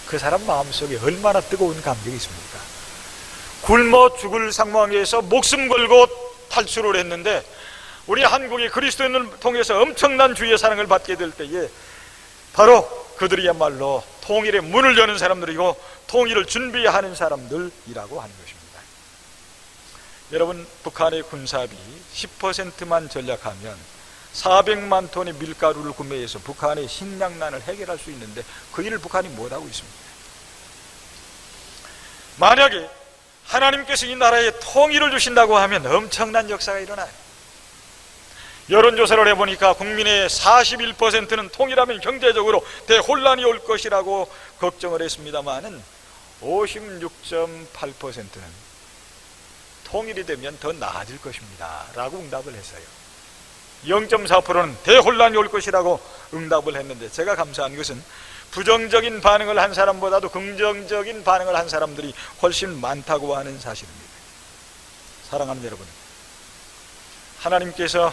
그 사람 마음속에 얼마나 뜨거운 감격이 있습니까? 굶어 죽을 상황에서 목숨 걸고 탈출을 했는데, 우리 한국이 그리스도인을 통해서 엄청난 주의 사랑을 받게 될 때에 바로 그들이야말로 통일의 문을 여는 사람들이고 통일을 준비하는 사람들이라고 하는 것입니다. 여러분, 북한의 군사비 10%만 전략하면 400만 톤의 밀가루를 구매해서 북한의 식량난을 해결할 수 있는데 그 일을 북한이 못하고 있습니다. 만약에 하나님께서 이 나라에 통일을 주신다고 하면 엄청난 역사가 일어나요. 여론조사를 해보니까 국민의 41%는 통일하면 경제적으로 대혼란이 올 것이라고 걱정을 했습니다마는 56.8%는 통일이 되면 더 나아질 것입니다 라고 응답을 했어요. 0.4%는 대혼란이 올 것이라고 응답을 했는데, 제가 감사한 것은 부정적인 반응을 한 사람보다도 긍정적인 반응을 한 사람들이 훨씬 많다고 하는 사실입니다. 사랑하는 여러분, 하나님께서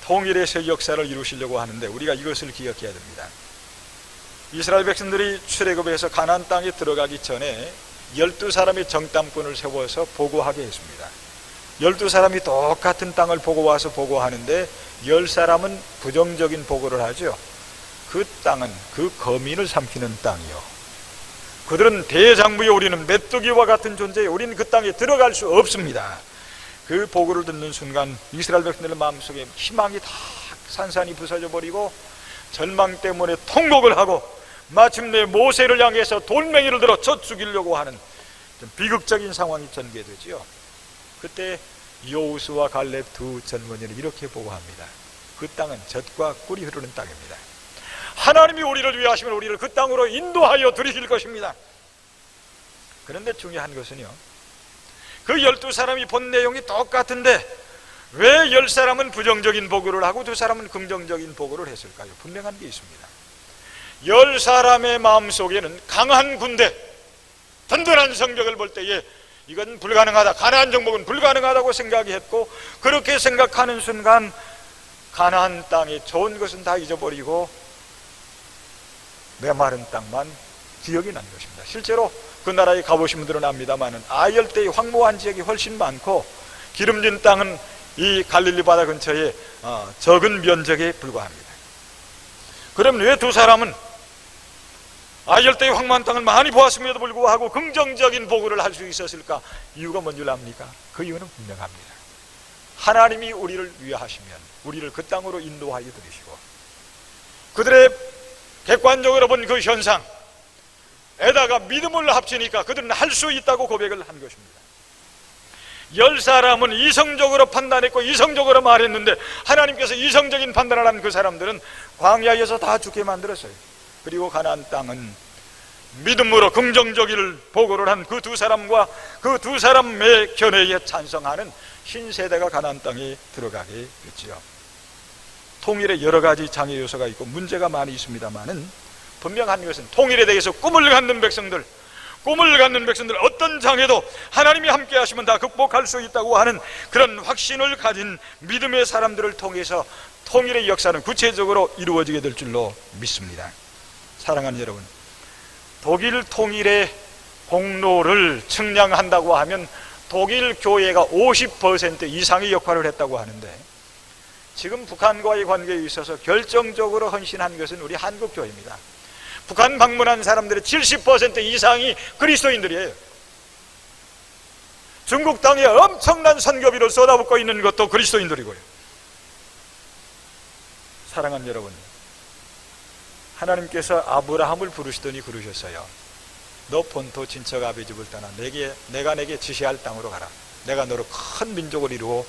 통일의 새 역사를 이루시려고 하는데 우리가 이것을 기억해야 됩니다. 이스라엘 백성들이 출애굽에서 가나안 땅에 들어가기 전에 12사람의 정탐꾼을 세워서 보고하게 했습니다. 12사람이 똑같은 땅을 보고 와서 보고하는데 10사람은 부정적인 보고를 하죠. 그 땅은 그 거민을 삼키는 땅이요, 그들은 대장부에 우리는 메뚜기와 같은 존재예요, 우리는 그 땅에 들어갈 수 없습니다. 그 보고를 듣는 순간 이스라엘 백성들의 마음속에 희망이 다 산산이 부서져 버리고 절망 때문에 통곡을 하고 마침내 모세를 향해서 돌멩이를 들어 쳐 죽이려고 하는 좀 비극적인 상황이 전개되죠. 그때 여호수아 갈렙 두 전문인은 이렇게 보고합니다. 그 땅은 젖과 꿀이 흐르는 땅입니다. 하나님이 우리를 위하시면 우리를 그 땅으로 인도하여 들이실 것입니다. 그런데 중요한 것은요, 그 12사람이 본 내용이 똑같은데 왜 10사람은 부정적인 보고를 하고 2사람은 긍정적인 보고를 했을까요? 분명한 게 있습니다. 10사람의 마음속에는 강한 군대, 든든한 성벽을 볼 때에 이건 불가능하다, 가나안 정복은 불가능하다고 생각했고, 그렇게 생각하는 순간 가나안 땅에 좋은 것은 다 잊어버리고 메마른 땅만 기억이 난 것입니다. 실제로 그 나라에 가보신 분들은 압니다만 아열대의 황무한 지역이 훨씬 많고 기름진 땅은 이 갈릴리 바다 근처에 적은 면적에 불과합니다. 그럼 왜 2사람은 아열대의 황무한 땅을 많이 보았음에도 불구하고 긍정적인 보고를 할 수 있었을까? 이유가 뭔 줄 압니까? 그 이유는 분명합니다. 하나님이 우리를 위하시면 우리를 그 땅으로 인도하여 들이시고, 그들의 객관적으로 본 그 현상 에다가 믿음을 합치니까 그들은 할 수 있다고 고백을 한 것입니다. 10사람은 이성적으로 판단했고 이성적으로 말했는데 하나님께서 이성적인 판단을 한 그 사람들은 광야에서 다 죽게 만들었어요. 그리고 가나안 땅은 믿음으로 긍정적인 보고를 한 그 2사람과 그 2사람의 견해에 찬성하는 신세대가 가나안 땅에 들어가게 됐죠. 통일에 여러 가지 장애 요소가 있고 문제가 많이 있습니다만은 분명한 것은 통일에 대해서 꿈을 갖는 백성들 어떤 장애도 하나님이 함께 하시면 다 극복할 수 있다고 하는 그런 확신을 가진 믿음의 사람들을 통해서 통일의 역사는 구체적으로 이루어지게 될 줄로 믿습니다. 사랑하는 여러분, 독일 통일의 공로를 측량한다고 하면 독일 교회가 50% 이상의 역할을 했다고 하는데, 지금 북한과의 관계에 있어서 결정적으로 헌신한 것은 우리 한국교회입니다. 북한 방문한 사람들의 70% 이상이 그리스도인들이에요. 중국 땅에 엄청난 선교비를 쏟아붓고 있는 것도 그리스도인들이고요. 사랑하는 여러분, 하나님께서 아브라함을 부르시더니 그러셨어요. 너 본토 친척 아비 집을 떠나 내가 내게 지시할 땅으로 가라. 내가 너로 큰 민족을 이루어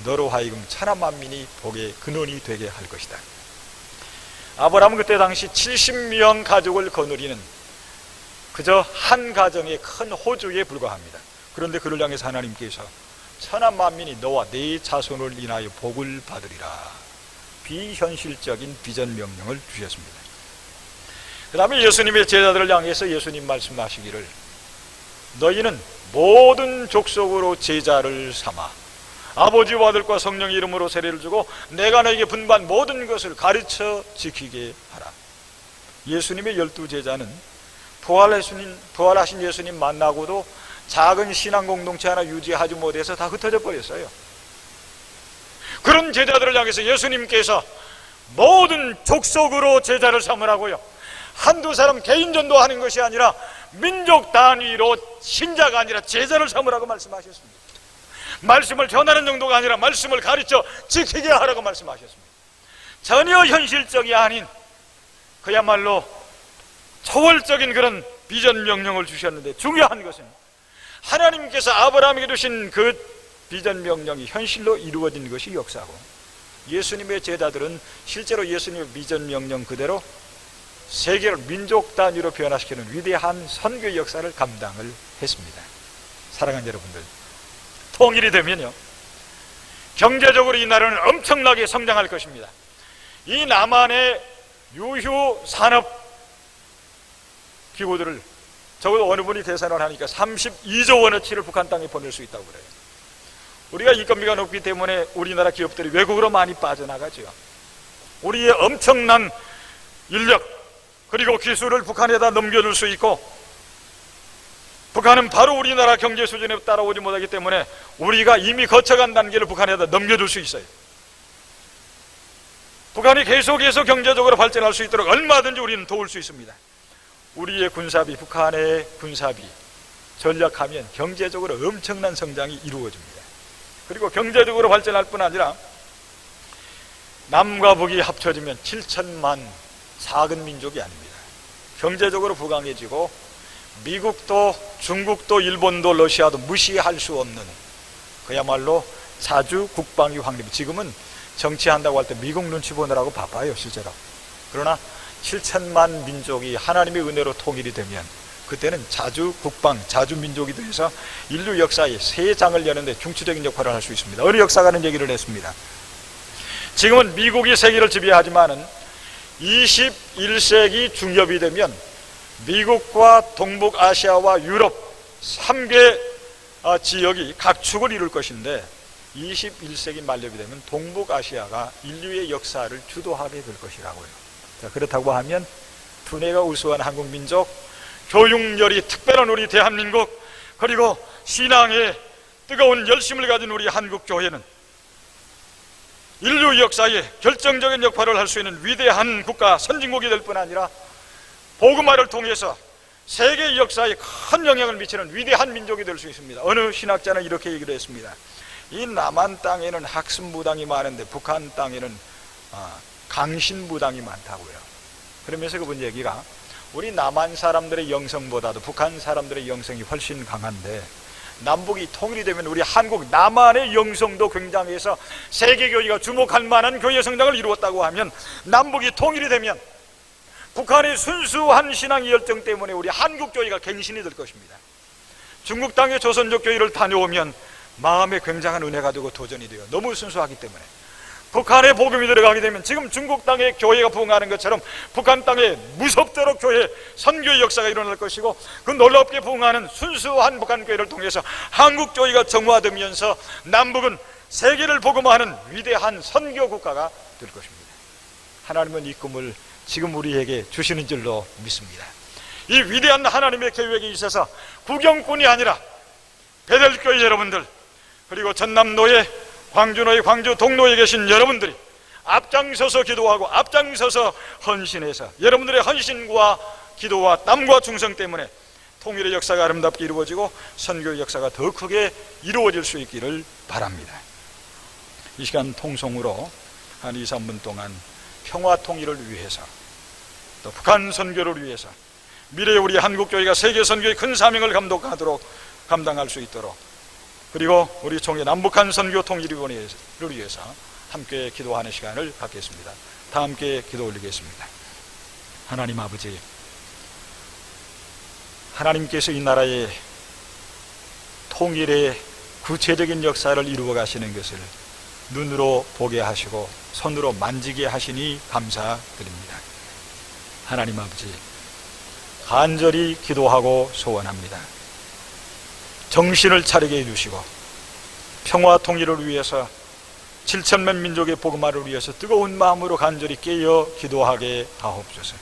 너로 하여금 천하 만민이 복의 근원이 되게 할 것이다. 아브라함은 그때 당시 70명 가족을 거느리는 그저 한 가정의 큰 호주에 불과합니다. 그런데 그를 향해서 하나님께서 천하 만민이 너와 네 자손을 인하여 복을 받으리라, 비현실적인 비전 명령을 주셨습니다. 그 다음에 예수님의 제자들을 향해서 예수님 말씀하시기를 너희는 모든 족속으로 제자를 삼아 아버지와 아들과 성령의 이름으로 세례를 주고 내가 너에게 분부한 모든 것을 가르쳐 지키게 하라. 예수님의 12제자는 부활하신 예수님 만나고도 작은 신앙 공동체 하나 유지하지 못해서 다 흩어져 버렸어요. 그런 제자들을 향해서 예수님께서 모든 족속으로 제자를 삼으라고요. 한두 사람 개인 전도하는 것이 아니라 민족 단위로 신자가 아니라 제자를 삼으라고 말씀하셨습니다. 말씀을 전하는 정도가 아니라 말씀을 가르쳐 지키게 하라고 말씀하셨습니다. 전혀 현실적이 아닌 그야말로 초월적인 그런 비전 명령을 주셨는데, 중요한 것은 하나님께서 아브라함에게 주신 그 비전 명령이 현실로 이루어진 것이 역사고, 예수님의 제자들은 실제로 예수님의 비전 명령 그대로 세계를 민족 단위로 변화시키는 위대한 선교 역사를 감당을 했습니다. 사랑하는 여러분들, 통일이 되면요, 경제적으로 이 나라는 엄청나게 성장할 것입니다. 이 남한의 유휴 산업 기구들을 적어도 어느 분이 계산을 하니까 32조 원어치를 북한 땅에 보낼 수 있다고 그래요. 우리가 인건비가 높기 때문에 우리나라 기업들이 외국으로 많이 빠져나가죠. 우리의 엄청난 인력 그리고 기술을 북한에다 넘겨줄 수 있고, 북한은 바로 우리나라 경제 수준에 따라오지 못하기 때문에 우리가 이미 거쳐간 단계를 북한에다 넘겨줄 수 있어요. 북한이 계속해서 경제적으로 발전할 수 있도록 얼마든지 우리는 도울 수 있습니다. 우리의 군사비, 북한의 군사비 전략하면 경제적으로 엄청난 성장이 이루어집니다. 그리고 경제적으로 발전할 뿐 아니라 남과 북이 합쳐지면 7천만 작은 민족이 아닙니다. 경제적으로 부강해지고 미국도 중국도 일본도 러시아도 무시할 수 없는 그야말로 자주 국방위 확립. 지금은 정치한다고 할 때 미국 눈치 보느라고 바빠요 실제로. 그러나 7천만 민족이 하나님의 은혜로 통일이 되면 그때는 자주 국방, 자주 민족이 돼서 인류 역사의 새 장을 여는데 중추적인 역할을 할 수 있습니다. 어느 역사가는 얘기를 했습니다. 지금은 미국이 세계를 지배하지만은 21세기 중엽이 되면 미국과 동북아시아와 유럽 3개 지역이 각축을 이룰 것인데 21세기 말엽이 되면 동북아시아가 인류의 역사를 주도하게 될 것이라고요. 자, 그렇다고 하면 두뇌가 우수한 한국민족, 교육열이 특별한 우리 대한민국, 그리고 신앙에 뜨거운 열심을 가진 우리 한국교회는 인류 역사에 결정적인 역할을 할 수 있는 위대한 국가, 선진국이 될 뿐 아니라 복음화를 통해서 세계 역사에 큰 영향을 미치는 위대한 민족이 될 수 있습니다. 어느 신학자는 이렇게 얘기를 했습니다. 이 남한 땅에는 학습무당이 많은데 북한 땅에는 강신무당이 많다고요. 그러면서 그분 얘기가 우리 남한 사람들의 영성보다도 북한 사람들의 영성이 훨씬 강한데 남북이 통일이 되면 우리 한국 남한의 영성도 굉장해서 세계교회가 주목할 만한 교회 성장을 이루었다고 하면, 남북이 통일이 되면 북한의 순수한 신앙의 열정 때문에 우리 한국교회가 갱신이 될 것입니다. 중국 땅의 조선족 교회를 다녀오면 마음에 굉장한 은혜가 되고 도전이 돼요. 너무 순수하기 때문에. 북한에 복음이 들어가게 되면 지금 중국 땅에 교회가 부흥하는 것처럼 북한 땅에 무섭도록 교회 선교의 역사가 일어날 것이고, 그 놀랍게 부흥하는 순수한 북한 교회를 통해서 한국 교회가 정화되면서 남북은 세계를 복음화하는 위대한 선교 국가가 될 것입니다. 하나님은 이 꿈을 지금 우리에게 주시는 줄로 믿습니다. 이 위대한 하나님의 계획에 있어서 구경꾼이 아니라 베델교회 여러분들, 그리고 전남도의 광주노의 광주 동로에 계신 여러분들이 앞장서서 기도하고 앞장서서 헌신해서 여러분들의 헌신과 기도와 땀과 충성 때문에 통일의 역사가 아름답게 이루어지고 선교의 역사가 더 크게 이루어질 수 있기를 바랍니다. 이 시간 통성으로 한 2, 3분 동안 평화 통일을 위해서, 또 북한 선교를 위해서, 미래의 우리 한국교회가 세계 선교의 큰 사명을 감당할 수 있도록, 그리고 우리 총회 남북한 선교 통일위원회를 위해서 함께 기도하는 시간을 갖겠습니다. 다 함께 기도 올리겠습니다. 하나님 아버지, 하나님께서 이 나라의 통일의 구체적인 역사를 이루어 가시는 것을 눈으로 보게 하시고 손으로 만지게 하시니 감사드립니다. 하나님 아버지, 간절히 기도하고 소원합니다. 정신을 차리게 해주시고 평화 통일을 위해서 7천만 민족의 복음화를 위해서 뜨거운 마음으로 간절히 깨어 기도하게 하옵소서.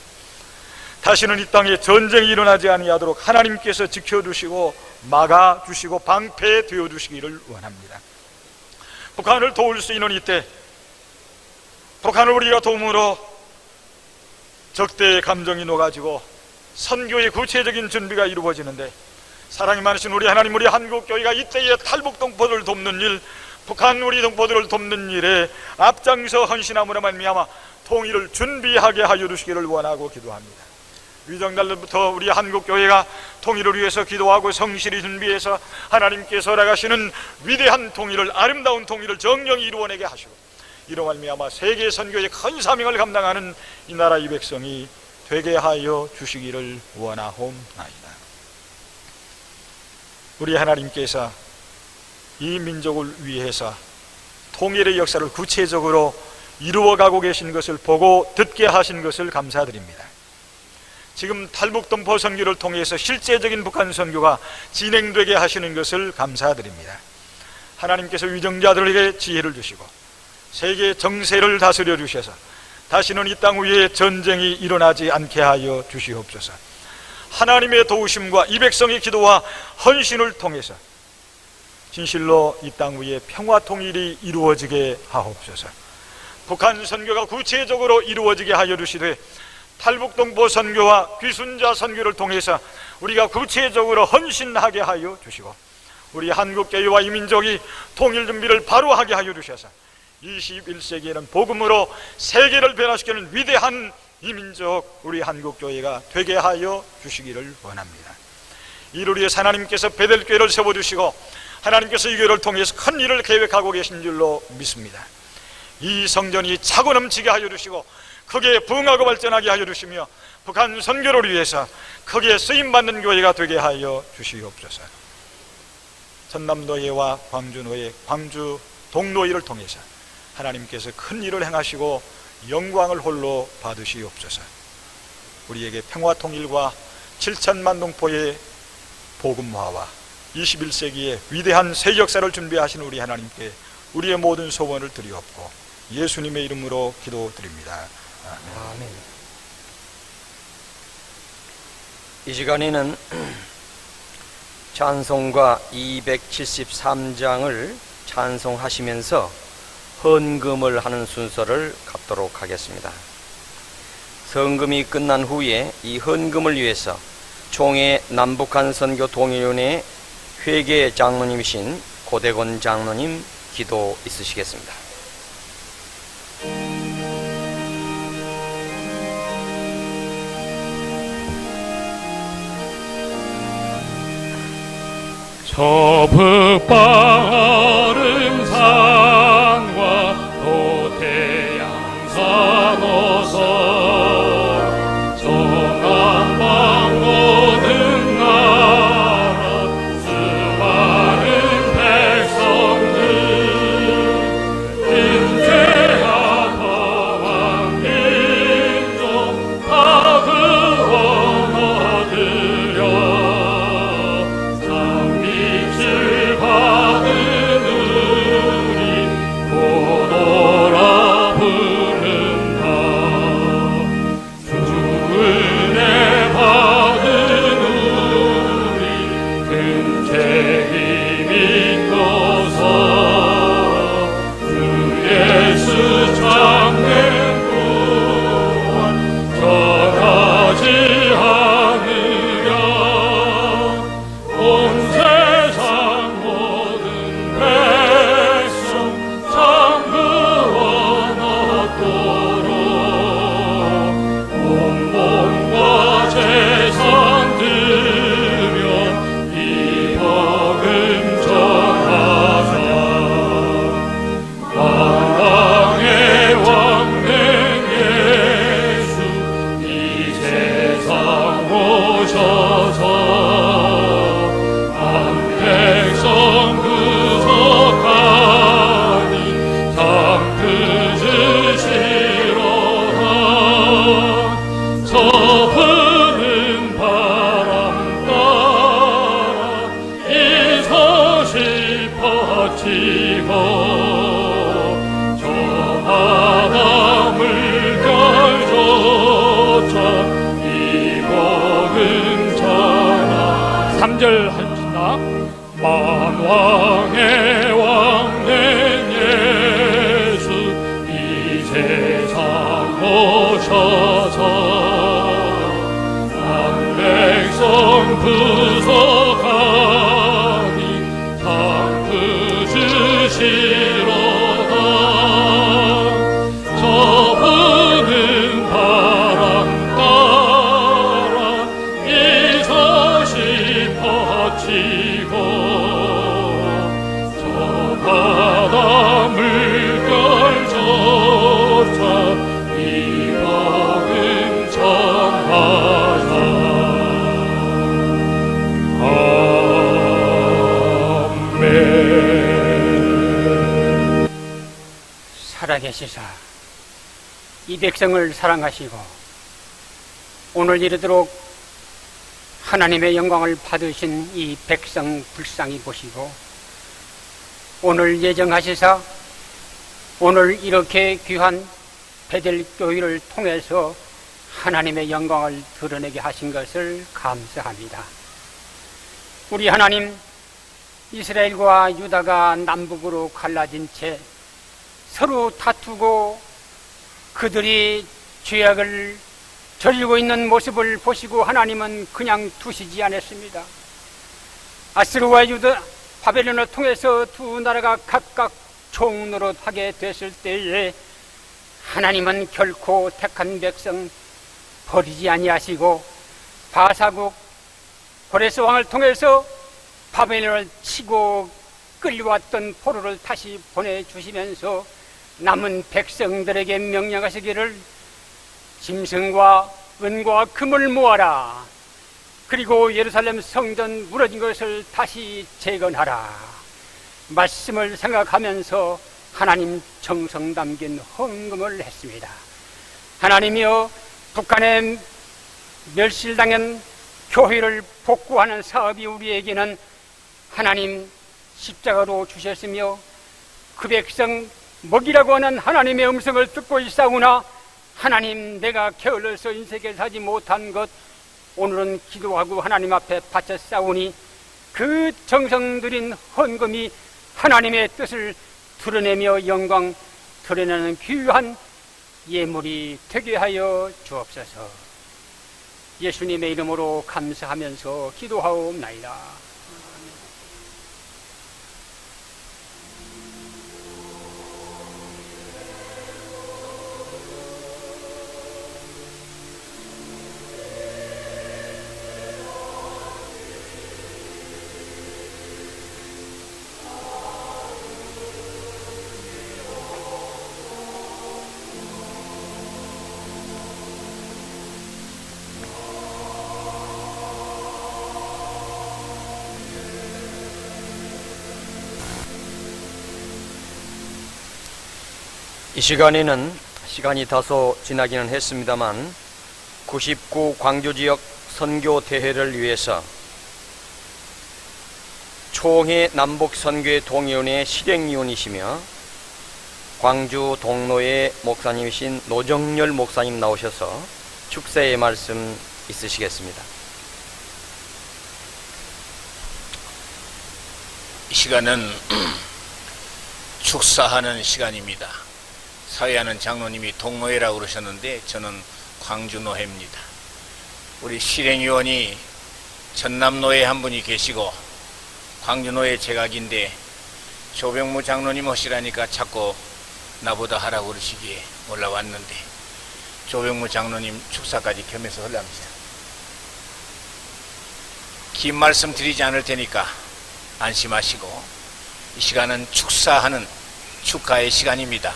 다시는 이 땅에 전쟁이 일어나지 아니하도록 하나님께서 지켜주시고 막아주시고 방패되어 주시기를 원합니다. 북한을 도울 수 있는 이때 북한을 우리가 도움으로 적대의 감정이 녹아지고 선교의 구체적인 준비가 이루어지는데, 사랑이 많으신 우리 하나님, 우리 한국교회가 이때의 탈북 동포들을 돕는 일, 북한 우리 동포들을 돕는 일에 앞장서 헌신함으로 말미암아 통일을 준비하게 하여 주시기를 원하고 기도합니다. 위정날부터 우리 한국교회가 통일을 위해서 기도하고 성실히 준비해서 하나님께서 허락하시는 위대한 통일을, 아름다운 통일을 정령히 이루어내게 하시고, 이로 말미암아 세계 선교의 큰 사명을 감당하는 이 나라 이 백성이 되게 하여 주시기를 원하옵나이다. 우리 하나님께서 이 민족을 위해서 통일의 역사를 구체적으로 이루어가고 계신 것을 보고 듣게 하신 것을 감사드립니다. 지금 탈북동포 선교를 통해서 실제적인 북한 선교가 진행되게 하시는 것을 감사드립니다. 하나님께서 위정자들에게 지혜를 주시고 세계 정세를 다스려 주셔서 다시는 이 땅 위에 전쟁이 일어나지 않게 하여 주시옵소서. 하나님의 도우심과 이 백성의 기도와 헌신을 통해서 진실로 이 땅 위에 평화 통일이 이루어지게 하옵소서. 북한 선교가 구체적으로 이루어지게 하여 주시되 탈북동포 선교와 귀순자 선교를 통해서 우리가 구체적으로 헌신하게 하여 주시고 우리 한국교회와 이 민족이 통일 준비를 바로 하게 하여 주셔서 21세기에는 복음으로 세계를 변화시키는 위대한 이 민족 우리 한국교회가 되게 하여 주시기를 원합니다. 이를 위해서 하나님께서 베델교회를 세워주시고 하나님께서 이 교회를 통해서 큰 일을 계획하고 계신 줄로 믿습니다. 이 성전이 차고 넘치게 하여 주시고 크게 부흥하고 발전하게 하여 주시며 북한 선교를 위해서 크게 쓰임받는 교회가 되게 하여 주시옵소서. 전남노회와 광주노회, 광주 동노회를 통해서 하나님께서 큰 일을 행하시고 영광을 홀로 받으시옵소서. 우리에게 평화 통일과 7천만 동포의 복음화와 21세기의 위대한 새 역사를 준비하신 우리 하나님께 우리의 모든 소원을 드리옵고 예수님의 이름으로 기도드립니다. 아멘. 이 시간에는 찬송가 273장을 찬송하시면서 헌금을 하는 순서를 갖도록 하겠습니다. 성금이 끝난 후에 이 헌금을 위해서 총회 남북한 선교 동일위원회 회계 장로님이신 고대건 장로님 기도 있으시겠습니다. 저 북바른 산과 도태양산 어서 서남방 모든 나라 수많은 백성들 인재야 더한 민족 다 그 언어들여 받은 우리 고도라 부른다. 주 은혜 받은 우리 큰 책임 믿고서 주 예수 참된 구원 전하지 않으랴. 온 세상 모든 백성 참 구원 얻도록 온 몸과 재산 들여 이 복음 전하자. 만왕의 왕는 예수 이 세상 오셔서 백성 구속하니 참 그즈시로다. 저 푸른 바람 따라 이 소식 퍼지고 저 바다 물결조차 이 복음 전하. 3절 합시다. 만왕의 왕된 예수 이 세상 오셔서 한 백성 구속하니 참 그즈시로다. 저 부는 바람 따라 이 소식 퍼지고 저 바다 물결조차 이 복음 전하자. 아멘. 살아계시사 이 백성을 사랑하시고 오늘 이르도록 하나님의 영광을 받으신 이 백성 불쌍히 보시고 오늘 예정하시사 오늘 이렇게 귀한 베델교회를 통해서 하나님의 영광을 드러내게 하신 것을 감사합니다. 우리 하나님, 이스라엘과 유다가 남북으로 갈라진 채 서로 다투고 그들이 죄악을 저지르고 있는 모습을 보시고 하나님은 그냥 두시지 않았습니다. 아스르와 유다, 바벨론을 통해서 두 나라가 각각 종노릇하게 됐을 때에 하나님은 결코 택한 백성 버리지 아니하시고 바사국 고레스 왕을 통해서 바벨론을 치고 끌려왔던 포로를 다시 보내주시면서 남은 백성들에게 명령하시기를 짐승과 은과 금을 모아라. 그리고 예루살렘 성전 무너진 것을 다시 재건하라. 말씀을 생각하면서 하나님 정성 담긴 헌금을 했습니다. 하나님이여, 북한에 멸실당한 교회를 복구하는 사업이 우리에게는 하나님 십자가로 주셨으며 그 백성 먹이라고 하는 하나님의 음성을 듣고 있사오나 하나님, 내가 게을러서 인생에 사지 못한 것 오늘은 기도하고 하나님 앞에 바쳤사오니 그 정성 들인 헌금이 하나님의 뜻을 드러내며 영광 드러내는 귀한 예물이 되게 하여 주옵소서. 예수님의 이름으로 감사하면서 기도하옵나이다. 이 시간에는 시간이 다소 지나기는 했습니다만 99 광주지역 선교대회를 위해서 총회 남북선교회 동의원회 실행위원이시며 광주 동로의 목사님이신 노정열 목사님 나오셔서 축사의 말씀 있으시겠습니다. 이 시간은 축사하는 시간입니다. 사회하는 장로님이 동노회라고 그러셨는데 저는 광주노회입니다. 우리 실행위원이 전남노회 한 분이 계시고 광주노회 제각인데 조병무 장로님 하시라니까 자꾸 나보다 하라고 그러시기에 올라왔는데 조병무 장로님 축사까지 겸해서 하려합니다. 긴 말씀 드리지 않을 테니까 안심하시고 이 시간은 축사하는 축가의 시간입니다.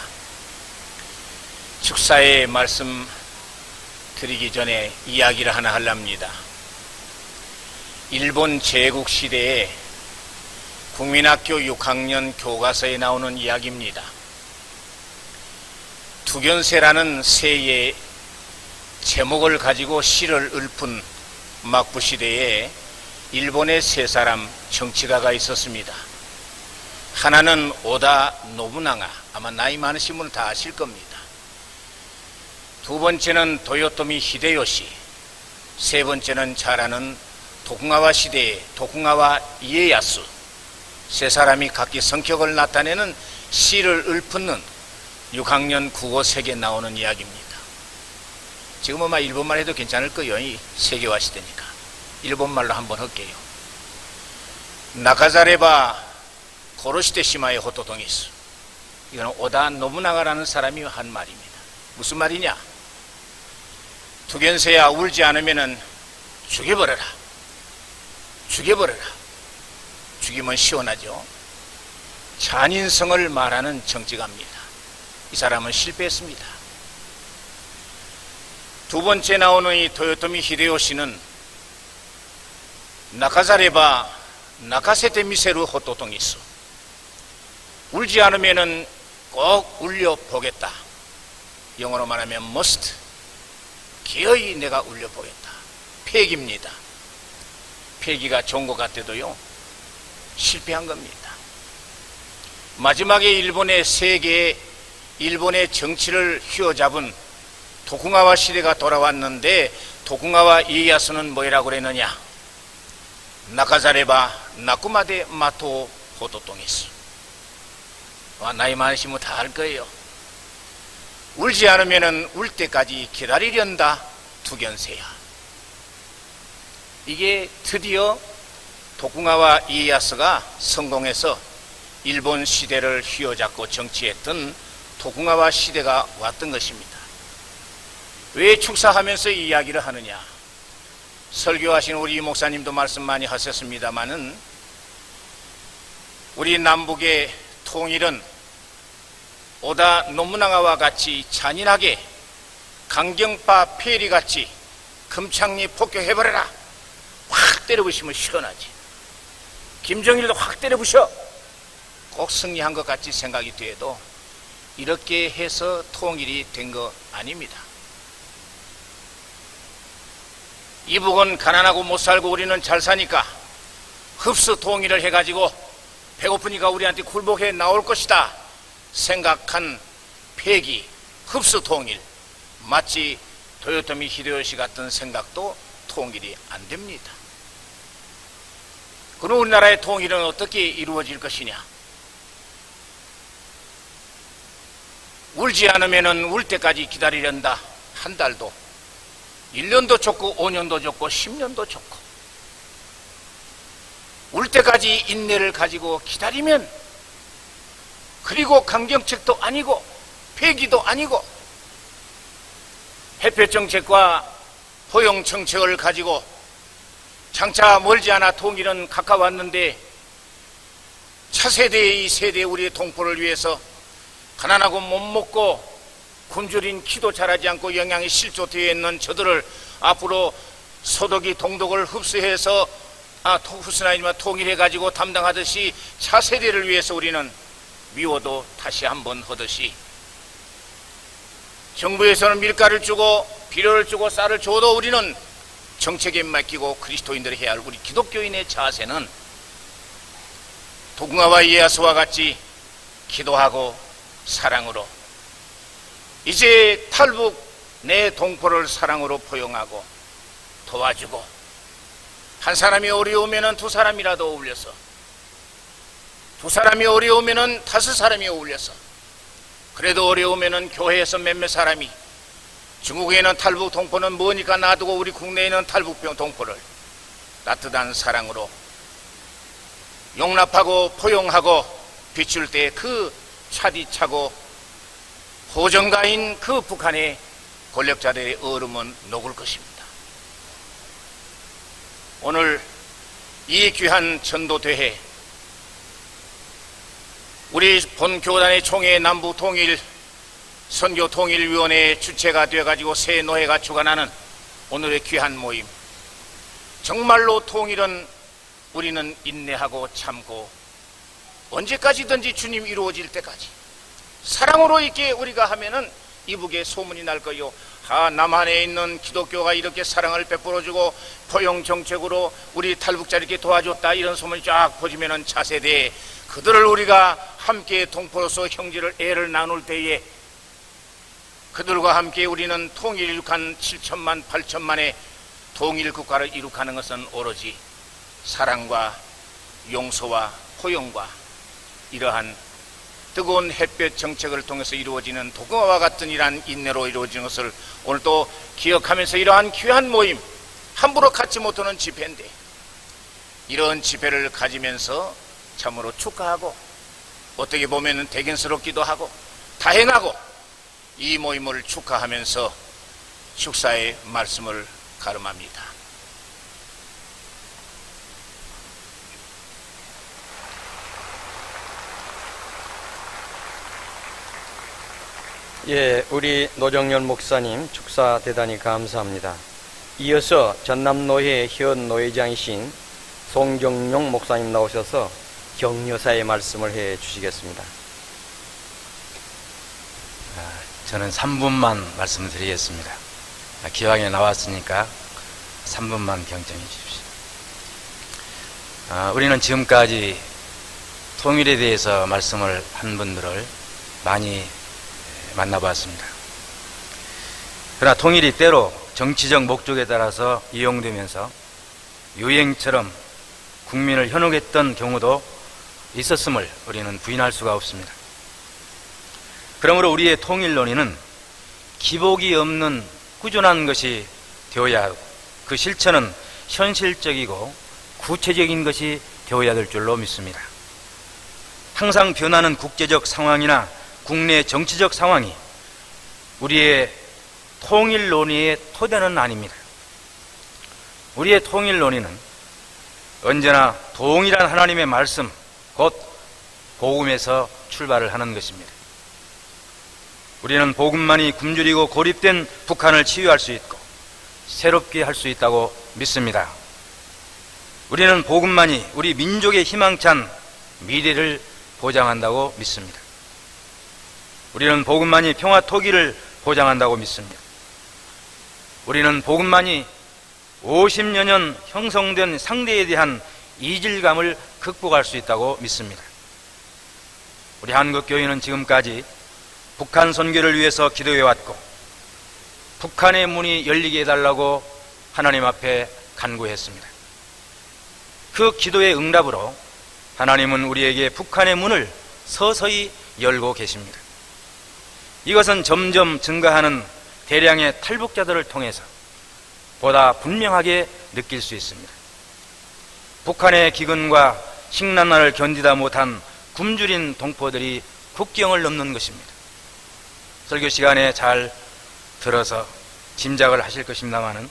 축사의 말씀 드리기 전에 이야기를 하나 하려합니다. 일본 제국 시대에 국민학교 6학년 교과서에 나오는 이야기입니다. 투견세라는 새의 제목을 가지고 시를 읊은 막부 시대에 일본의 세 사람 정치가가 있었습니다. 하나는 오다 노부나가, 아마 나이 많으신 분은 다 아실 겁니다. 두 번째는 도요토미 히데요시, 세 번째는 잘 아는 도쿠가와 시대의 도쿠가와 이에야스, 세 사람이 각기 성격을 나타내는 시를 읊는 6학년 국어책에 나오는 이야기입니다. 지금은 아마 일본말 해도 괜찮을 거예요. 이 세계화 시대니까. 일본말로 한번 할게요. 나카자레바 고로시테 시마의 호토동이스. 이거는 오다 노부나가라는 사람이 한 말입니다. 무슨 말이냐? 투견세야, 울지 않으면은 죽여버려라. 죽여버려라. 죽이면 시원하죠. 잔인성을 말하는 정치가입니다. 이 사람은 실패했습니다. 두 번째 나오는 이 도요토미 히데요시는 나카자레바 나카세테 미세루 호토동이스. 울지 않으면은 꼭 울려 보겠다. 영어로 말하면 must 기어이 내가 울려보겠다. 폐기입니다. 폐기가 좋은 것 같아도요, 실패한 겁니다. 마지막에 일본의 정치를 휘어잡은 도쿠가와 시대가 돌아왔는데, 도쿠가와 이에야스는 뭐라고 그랬느냐? 나카자레바 나쿠마데 마토 호도똥이스. 나이 많으시면 다 알 거예요. 울지 않으면 울 때까지 기다리련다 두견세야. 이게 드디어 도쿠가와 이에야스가 성공해서 일본 시대를 휘어잡고 정치했던 도쿠가와 시대가 왔던 것입니다. 왜 축사하면서 이 이야기를 하느냐? 설교하신 우리 목사님도 말씀 많이 하셨습니다마는, 우리 남북의 통일은 오다 노무나가와 같이 잔인하게 강경파 폐리같이 금창리 폭격해버려라, 확 때려부시면 시원하지. 김정일도 확 때려부셔, 꼭 승리한 것 같이 생각이 돼도 이렇게 해서 통일이 된 거 아닙니다. 이북은 가난하고 못 살고 우리는 잘 사니까 흡수 통일을 해가지고 배고프니까 우리한테 굴복해 나올 것이다 생각한 폐기, 흡수 통일, 마치 도요토미 히데요시 같은 생각도 통일이 안 됩니다. 그럼 우리나라의 통일은 어떻게 이루어질 것이냐? 울지 않으면 울 때까지 기다리련다. 한 달도, 1년도 좋고 5년도 좋고 10년도 좋고, 울 때까지 인내를 가지고 기다리면, 그리고 강경책도 아니고 폐기도 아니고 햇볕 정책과 포용 정책을 가지고 장차 멀지 않아 통일은 가까웠는데, 차세대의 이 세대 우리의 동포를 위해서 가난하고 못 먹고 굶주린 키도 자라지 않고 영양이 실조되어 있는 저들을 앞으로 소득이 동독을 흡수해서 흡수나 통일해가지고 담당하듯이 차세대를 위해서 우리는 미워도 다시 한번 하듯이, 정부에서는 밀가를 주고 비료를 주고 쌀을 줘도 우리는 정책에 맡기고 그리스도인들이 해야 할 우리 기독교인의 자세는 도쿠가와 이에야스와 같이 기도하고 사랑으로, 이제 탈북 내 동포를 사랑으로 포용하고 도와주고, 한 사람이 어려우면 두 사람이라도 어울려서, 두 사람이 어려우면 다섯 사람이 어울려서, 그래도 어려우면 교회에서 몇몇 사람이, 중국에는 탈북 동포는 뭐니까 놔두고 우리 국내에는 탈북 동포를 따뜻한 사랑으로 용납하고 포용하고 비출 때 그 차디차고 호정가인 그 북한의 권력자들의 얼음은 녹을 것입니다. 오늘 이 귀한 전도대회, 우리 본교단의 총회 남북통일 선교통일위원회 주체가 되어가지고 새 노회가 주관하는 오늘의 귀한 모임, 정말로 통일은 우리는 인내하고 참고 언제까지든지 주님 이루어질 때까지 사랑으로 있게 우리가 하면은 이북에 소문이 날 거요. 남한에 있는 기독교가 이렇게 사랑을 베풀어주고 포용 정책으로 우리 탈북자 이렇게 도와줬다, 이런 소문이 쫙 퍼지면은 차세대 그들을 우리가 함께 동포로서 형제를 애를 나눌 때에 그들과 함께 우리는 통일 이룩한 7천만 8천만의 통일 국가를 이룩하는 것은 오로지 사랑과 용서와 포용과 이러한 뜨거운 햇볕 정책을 통해서 이루어지는 도쿠가와 같은 이러한 인내로 이루어지는 것을 오늘 또 기억하면서, 이러한 귀한 모임, 함부로 갖지 못하는 집회인데 이런 집회를 가지면서 참으로 축하하고 어떻게 보면 대견스럽기도 하고 다행하고 이 모임을 축하하면서 축사의 말씀을 가름합니다. 예, 우리 노정열 목사님 축사 대단히 감사합니다. 이어서 전남노회 현 노회장이신 송정용 목사님 나오셔서 격려사의 말씀을 해 주시겠습니다. 저는 3분만 말씀드리겠습니다. 기왕에 나왔으니까 3분만 경청해 주십시오. 우리는 지금까지 통일에 대해서 말씀을 한 분들을 많이 만나봤습니다. 그러나 통일이 때로 정치적 목적에 따라서 이용되면서 유행처럼 국민을 현혹했던 경우도 있었음을 우리는 부인할 수가 없습니다. 그러므로 우리의 통일 논의는 기복이 없는 꾸준한 것이 되어야 하고 그 실천은 현실적이고 구체적인 것이 되어야 될 줄로 믿습니다. 항상 변하는 국제적 상황이나 국내 정치적 상황이 우리의 통일 논의의 토대는 아닙니다. 우리의 통일 논의는 언제나 동일한 하나님의 말씀, 곧 복음에서 출발을 하는 것입니다. 우리는 복음만이 굶주리고 고립된 북한을 치유할 수 있고 새롭게 할 수 있다고 믿습니다. 우리는 복음만이 우리 민족의 희망찬 미래를 보장한다고 믿습니다. 우리는 복음만이 평화 토기를 보장한다고 믿습니다. 우리는 복음만이 50여 년 형성된 상대에 대한 이질감을 극복할 수 있다고 믿습니다. 우리 한국교회는 지금까지 북한 선교를 위해서 기도해왔고 북한의 문이 열리게 해달라고 하나님 앞에 간구했습니다. 그 기도의 응답으로 하나님은 우리에게 북한의 문을 서서히 열고 계십니다. 이것은 점점 증가하는 대량의 탈북자들을 통해서 보다 분명하게 느낄 수 있습니다. 북한의 기근과 식난날을 견디다 못한 굶주린 동포들이 국경을 넘는 것입니다. 설교 시간에 잘 들어서 짐작을 하실 것입니다마는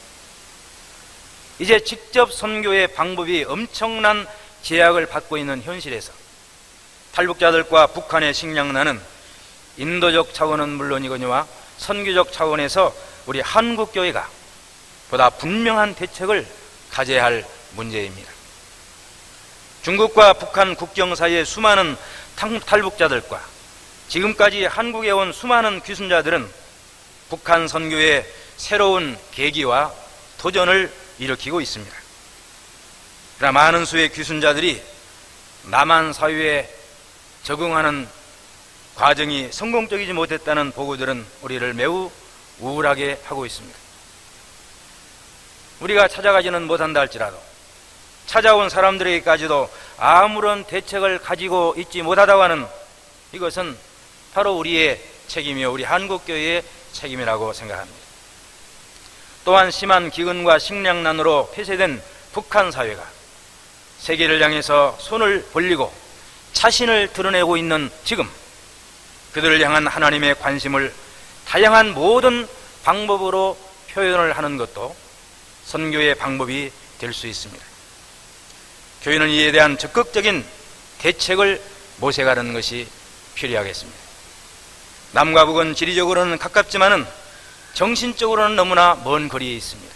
이제 직접 선교의 방법이 엄청난 제약을 받고 있는 현실에서 탈북자들과 북한의 식량난은 인도적 차원은 물론이거니와 선교적 차원에서 우리 한국교회가 보다 분명한 대책을 가져야 할 문제입니다. 중국과 북한 국경 사이의 수많은 탈북자들과 지금까지 한국에 온 수많은 귀순자들은 북한 선교의 새로운 계기와 도전을 일으키고 있습니다. 그러나 많은 수의 귀순자들이 남한 사회에 적응하는 과정이 성공적이지 못했다는 보고들은 우리를 매우 우울하게 하고 있습니다. 우리가 찾아가지는 못한다 할지라도 찾아온 사람들에게까지도 아무런 대책을 가지고 있지 못하다고 하는 이것은 바로 우리의 책임이요 우리 한국교회의 책임이라고 생각합니다. 또한 심한 기근과 식량난으로 폐쇄된 북한 사회가 세계를 향해서 손을 벌리고 자신을 드러내고 있는 지금 그들을 향한 하나님의 관심을 다양한 모든 방법으로 표현을 하는 것도 선교의 방법이 될 수 있습니다. 교회는 이에 대한 적극적인 대책을 모색하는 것이 필요하겠습니다. 남과 북은 지리적으로는 가깝지만은 정신적으로는 너무나 먼 거리에 있습니다.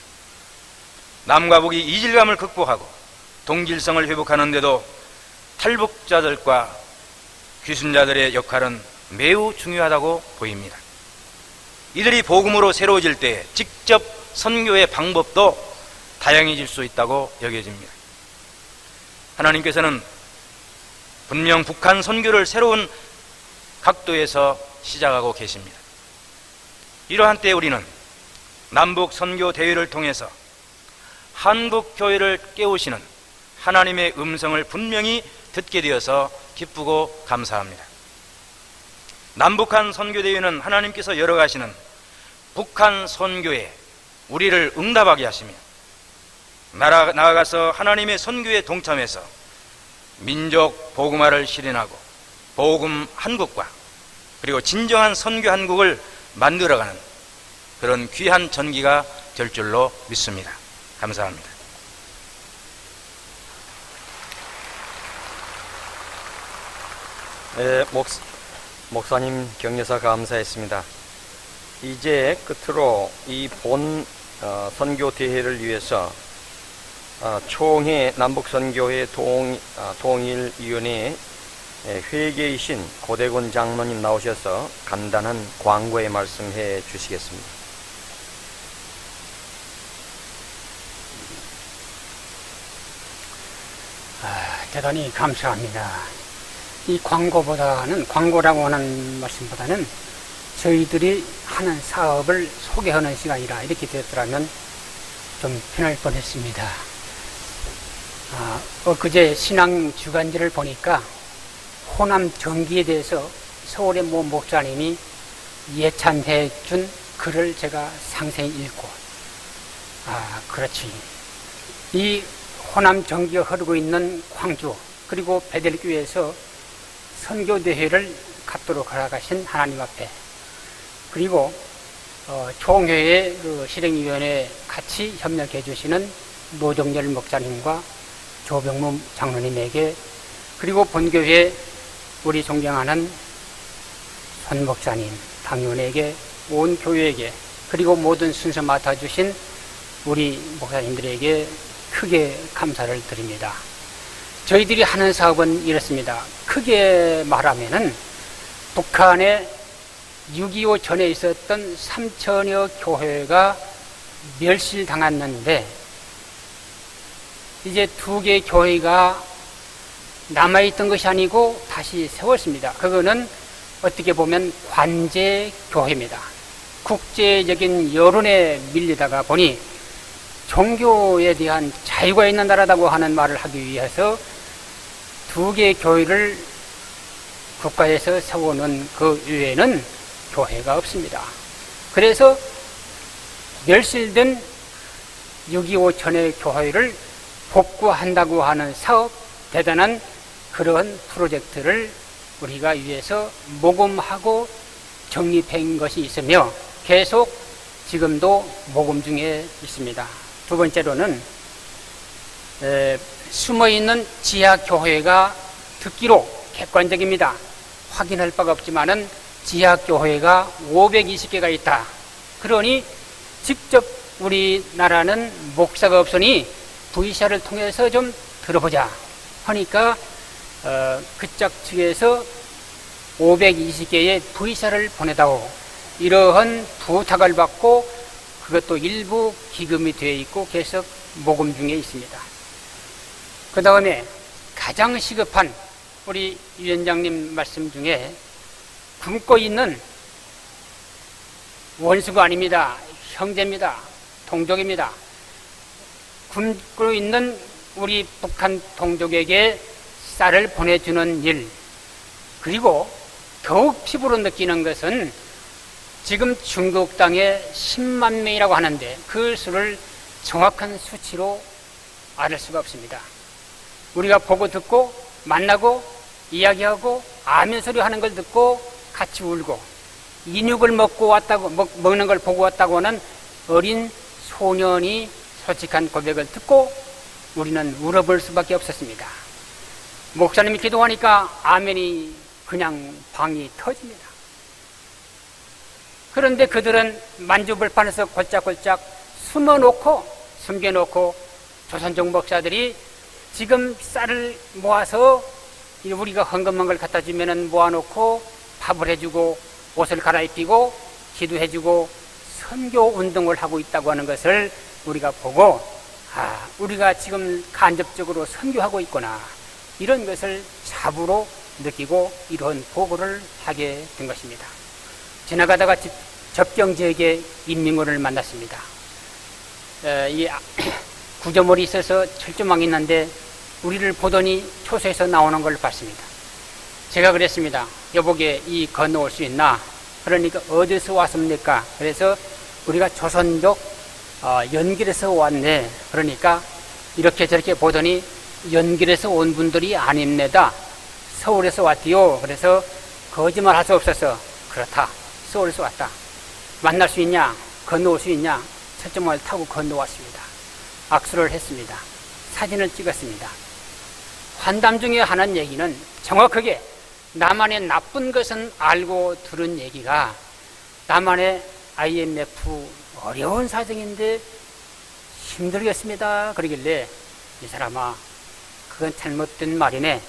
남과 북이 이질감을 극복하고 동질성을 회복하는데도 탈북자들과 귀순자들의 역할은 매우 중요하다고 보입니다. 이들이 복음으로 새로워질 때 직접 선교의 방법도 다양해질 수 있다고 여겨집니다. 하나님께서는 분명 북한 선교를 새로운 각도에서 시작하고 계십니다. 이러한 때에 우리는 남북 선교 대회를 통해서 한국 교회를 깨우시는 하나님의 음성을 분명히 듣게 되어서 기쁘고 감사합니다. 남북한 선교 대회는 하나님께서 열어가시는 북한 선교에 우리를 응답하게 하시며 나아가서 하나님의 선교에 동참해서 민족 복음화를 실현하고 복음 한국과 그리고 진정한 선교 한국을 만들어가는 그런 귀한 전기가 될 줄로 믿습니다. 감사합니다. 목사님 격려사 감사했습니다. 이제 끝으로 이 본 선교 대회를 위해서 총회 남북선교회 동일위원회 회계이신 고대곤 장로님 나오셔서 간단한 광고의 말씀해 주시겠습니다. 대단히 감사합니다. 이 광고라고 하는 말씀보다는 저희들이 하는 사업을 소개하는 시간이라 이렇게 되었더라면 좀 편할 뻔했습니다. 엊그제 신앙 주간지를 보니까 호남 전기에 대해서 서울의 모 목사님이 예찬해 준 글을 제가 상세히 읽고, 그렇지. 이 호남 전기가 흐르고 있는 광주, 그리고 베델교회에서 선교대회를 갖도록 허락하신 하나님 앞에, 그리고 총회의 그 실행위원회에 같이 협력해 주시는 노정열 목사님과 조병무 장로님에게, 그리고 본교회 우리 존경하는 손 목사님, 당위원에게, 온 교회에게, 그리고 모든 순서 맡아주신 우리 목사님들에게 크게 감사를 드립니다. 저희들이 하는 사업은 이렇습니다. 크게 말하면은 북한에 6.25 전에 있었던 3천여 교회가 멸실당했는데 이제 2개 교회가 남아있던 것이 아니고 다시 세웠습니다. 그거는 어떻게 보면 관제교회입니다. 국제적인 여론에 밀리다가 보니 종교에 대한 자유가 있는 나라라고 하는 말을 하기 위해서 2개 교회를 국가에서 세우는 그 외에는 교회가 없습니다. 그래서 멸실된 6.25 전의 교회를 복구한다고 하는 사업, 대단한 그런 프로젝트를 우리가 위해서 모금하고 정립한 것이 있으며 계속 지금도 모금 중에 있습니다. 두 번째로는 숨어있는 지하교회가 듣기로 객관적입니다. 확인할 바가 없지만은 지하교회가 520개가 있다. 그러니 직접 우리나라는 목사가 없으니 V사를 통해서 좀 들어보자 하니까 그쪽 측에서 520개의 V사를 보내다오, 이러한 부탁을 받고 그것도 일부 기금이 되어 있고 계속 모금 중에 있습니다. 그 다음에 가장 시급한 우리 위원장님 말씀 중에 굶고 있는 원수가 아닙니다. 형제입니다. 동족입니다. 굶고 있는 우리 북한 동족에게 쌀을 보내주는 일, 그리고 더욱 피부로 느끼는 것은 지금 중국 땅에 10만 명이라고 하는데 그 수를 정확한 수치로 알 수가 없습니다. 우리가 보고 듣고 만나고 이야기하고 아멘 소리 하는 걸 듣고 같이 울고 인육을 먹고 왔다고, 먹는 걸 보고 왔다고 하는 어린 소년이 솔직한 고백을 듣고 우리는 울어볼 수밖에 없었습니다. 목사님이 기도하니까 아멘이 그냥 방이 터집니다. 그런데 그들은 만주벌판에서 골짝골짝 숨겨놓고 조선족 목사들이 지금 쌀을 모아서 우리가 헌금한 걸 갖다 주면은 모아놓고 밥을 해주고 옷을 갈아입히고 기도해주고 선교 운동을 하고 있다고 하는 것을 우리가 보고, 우리가 지금 간접적으로 선교하고 있구나, 이런 것을 자부로 느끼고 이런 보고를 하게 된 것입니다. 지나가다가 접경지역의 인민군을 만났습니다. 이 구조물이 있어서 철조망이 있는데 우리를 보더니 초소에서 나오는 걸 봤습니다. 제가 그랬습니다. 여보게 이 건너올 수 있나? 그러니까 어디서 왔습니까? 그래서 우리가 조선족 연길에서 왔네. 그러니까 이렇게 저렇게 보더니 연길에서 온 분들이 아닙니다. 서울에서 왔디요. 그래서 거짓말 할 수 없어서 그렇다. 서울에서 왔다. 만날 수 있냐? 건너올 수 있냐? 철조망을 타고 건너왔습니다. 악수를 했습니다. 사진을 찍었습니다. 환담 중에 하는 얘기는 정확하게 남한의 나쁜 것은 알고 들은 얘기가, 남한의 IMF 어려운 사정인데 힘들겠습니다 그러길래, 이 사람아 그건 잘못된 말이네.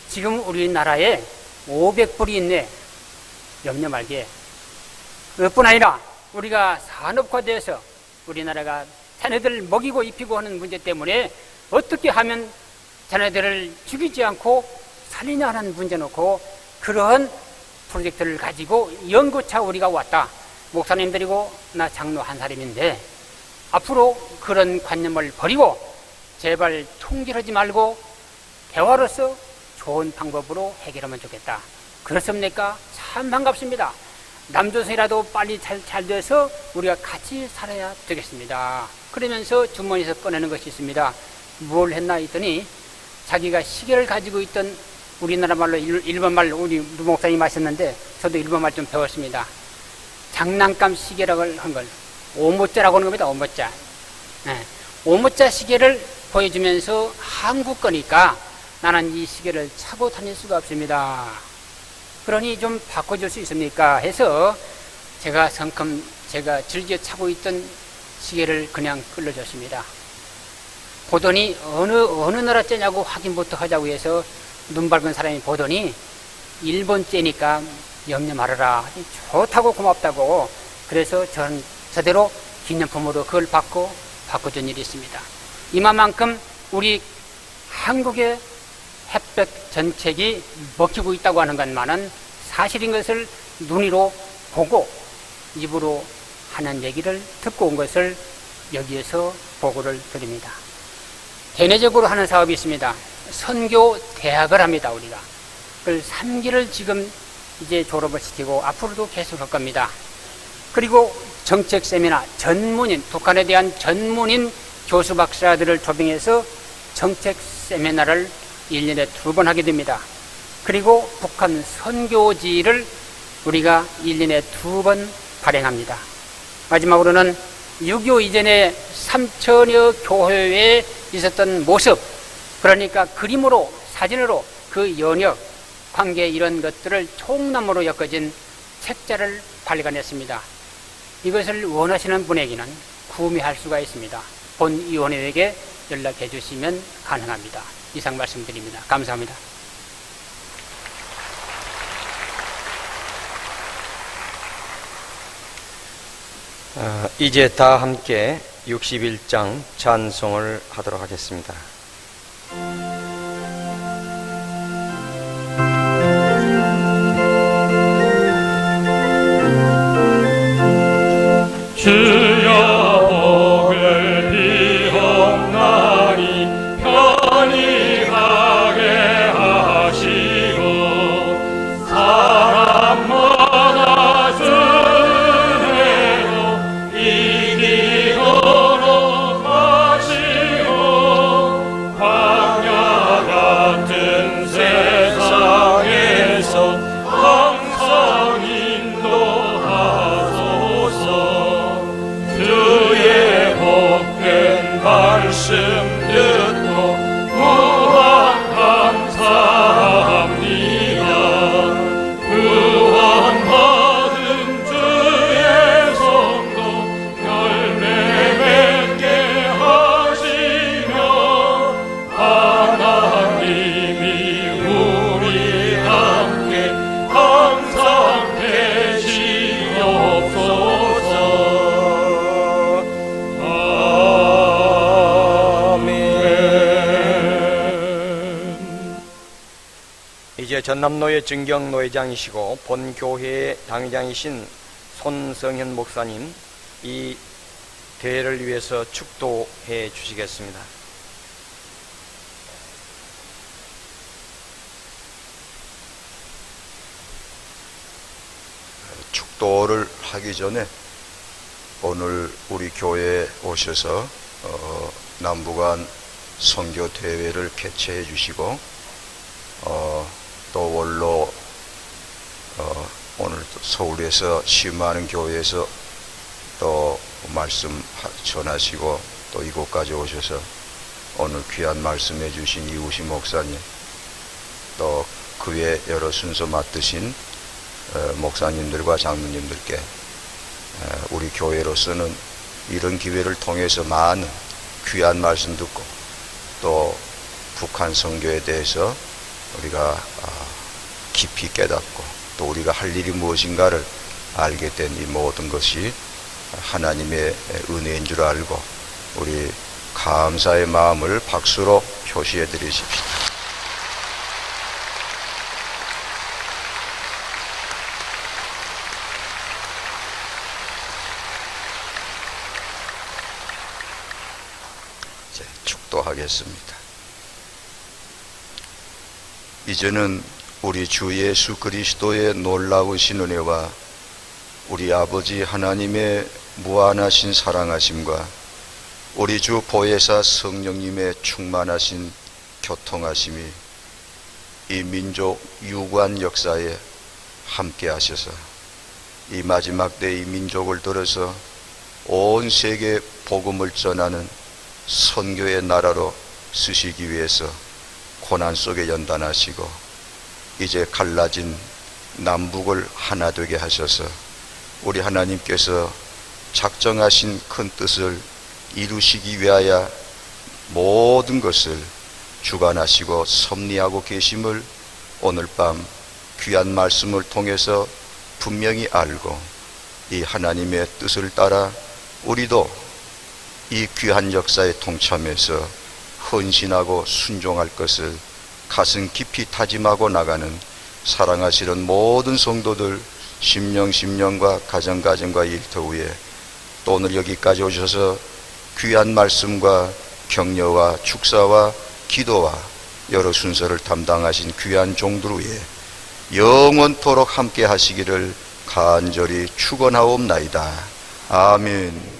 지금 우리나라에 500불이 있네. 염려 말게. 그뿐 아니라 우리가 산업화돼서 우리나라가 자네들 먹이고 입히고 하는 문제 때문에 어떻게 하면 자네들을 죽이지 않고 살리냐 하는 문제 놓고 그러한 프로젝트를 가지고 연구차 우리가 왔다. 목사님들이고 나 장로 한 사람인데 앞으로 그런 관념을 버리고 제발 통질하지 말고 대화로서 좋은 방법으로 해결하면 좋겠다. 그렇습니까? 참 반갑습니다. 남조선이라도 빨리 잘 돼서 우리가 같이 살아야 되겠습니다. 그러면서 주머니에서 꺼내는 것이 있습니다. 뭘 했나 했더니 자기가 시계를 가지고 있던 우리나라 말로 일본 말로 우리 목사님이 하셨는데 저도 일본 말 좀 배웠습니다. 장난감 시계라고 한 걸 오모짜라고 하는 겁니다. 오모짜. 네. 오모짜 시계를 보여주면서 한국 거니까 나는 이 시계를 차고 다닐 수가 없습니다. 그러니 좀 바꿔줄 수 있습니까? 해서 제가 성큼 제가 즐겨 차고 있던 시계를 그냥 끌어줬습니다. 보더니 어느 나라 째냐고 확인부터 하자고 해서 눈 밝은 사람이 보더니 일본 째니까 염려 말아라. 좋다고 고맙다고. 그래서 전 저대로 기념품으로 그걸 받고 바꿔준 일이 있습니다. 이만큼 우리 한국의 햇볕 정책이 먹히고 있다고 하는 것만은 사실인 것을 눈으로 보고 입으로 하는 얘기를 듣고 온 것을 여기에서 보고를 드립니다. 대내적으로 하는 사업이 있습니다. 선교 대학을 합니다. 우리가 그걸 3기를 지금 이제 졸업을 시키고 앞으로도 계속 할 겁니다. 그리고 정책 세미나 전문인, 북한에 대한 전문인 교수 박사들을 초빙해서 정책 세미나를 1년에 2번 하게 됩니다. 그리고 북한 선교지를 우리가 1년에 2번 발행합니다. 마지막으로는 6.25 이전에 3천여 교회에 있었던 모습, 그러니까 그림으로 사진으로 그 연역, 관계 이런 것들을 총나무로 엮어진 책자를 발간했습니다. 이것을 원하시는 분에게는 구매할 수가 있습니다. 본위원회에게 연락해 주시면 가능합니다. 이상 말씀드립니다. 감사합니다. 이제 다 함께 61장 찬송을 하도록 하겠습니다. 주여 복을 비옵나니 편히 가게 하시고 사람마다 주대로 이기도록 하시고 광야 같은 세상에서 항상 인도하소서. 주의 복된 말씀 듣고 무한 감사합니다. 구원받은 주의 성도 열매 맺게 하시며 하나님이 우리 함께 항상 계시옵소서. 이제 전남노회 증경노회장이시고 본교회의 당회장이신 손성현 목사님, 이 대회를 위해서 축도해 주시겠습니다. 축도를 하기 전에 오늘 우리 교회에 오셔서 남북한 선교 대회를 개최해 주시고 또 원로 오늘 서울에서 심화하는 교회에서 또 말씀 전하시고 또 이곳까지 오셔서 오늘 귀한 말씀해 주신 이우식 목사님, 또 그 외 여러 순서 맡으신 목사님들과 장로님들께 우리 교회로서는 이런 기회를 통해서 많은 귀한 말씀 듣고 또 북한 선교에 대해서 우리가 깊이 깨닫고 또 우리가 할 일이 무엇인가를 알게 된 이 모든 것이 하나님의 은혜인 줄 알고 우리 감사의 마음을 박수로 표시해 드리십시오. 이제 축도하겠습니다. 이제는 우리 주 예수 그리스도의 놀라우신 은혜와 우리 아버지 하나님의 무한하신 사랑하심과 우리 주 보혜사 성령님의 충만하신 교통하심이 이 민족 유구한 역사에 함께 하셔서 이 마지막 때 이 민족을 들어서 온 세계 복음을 전하는 선교의 나라로 쓰시기 위해서 고난 속에 연단하시고 이제 갈라진 남북을 하나 되게 하셔서 우리 하나님께서 작정하신 큰 뜻을 이루시기 위하여 모든 것을 주관하시고 섭리하고 계심을 오늘 밤 귀한 말씀을 통해서 분명히 알고 이 하나님의 뜻을 따라 우리도 이 귀한 역사에 동참해서 헌신하고 순종할 것을 가슴 깊이 다짐하고 나가는 사랑하시는 모든 성도들 심령과 가정과 일터위에 또 오늘 여기까지 오셔서 귀한 말씀과 격려와 축사와 기도와 여러 순서를 담당하신 귀한 종들 위에 영원토록 함께 하시기를 간절히 축원하옵나이다. 아멘.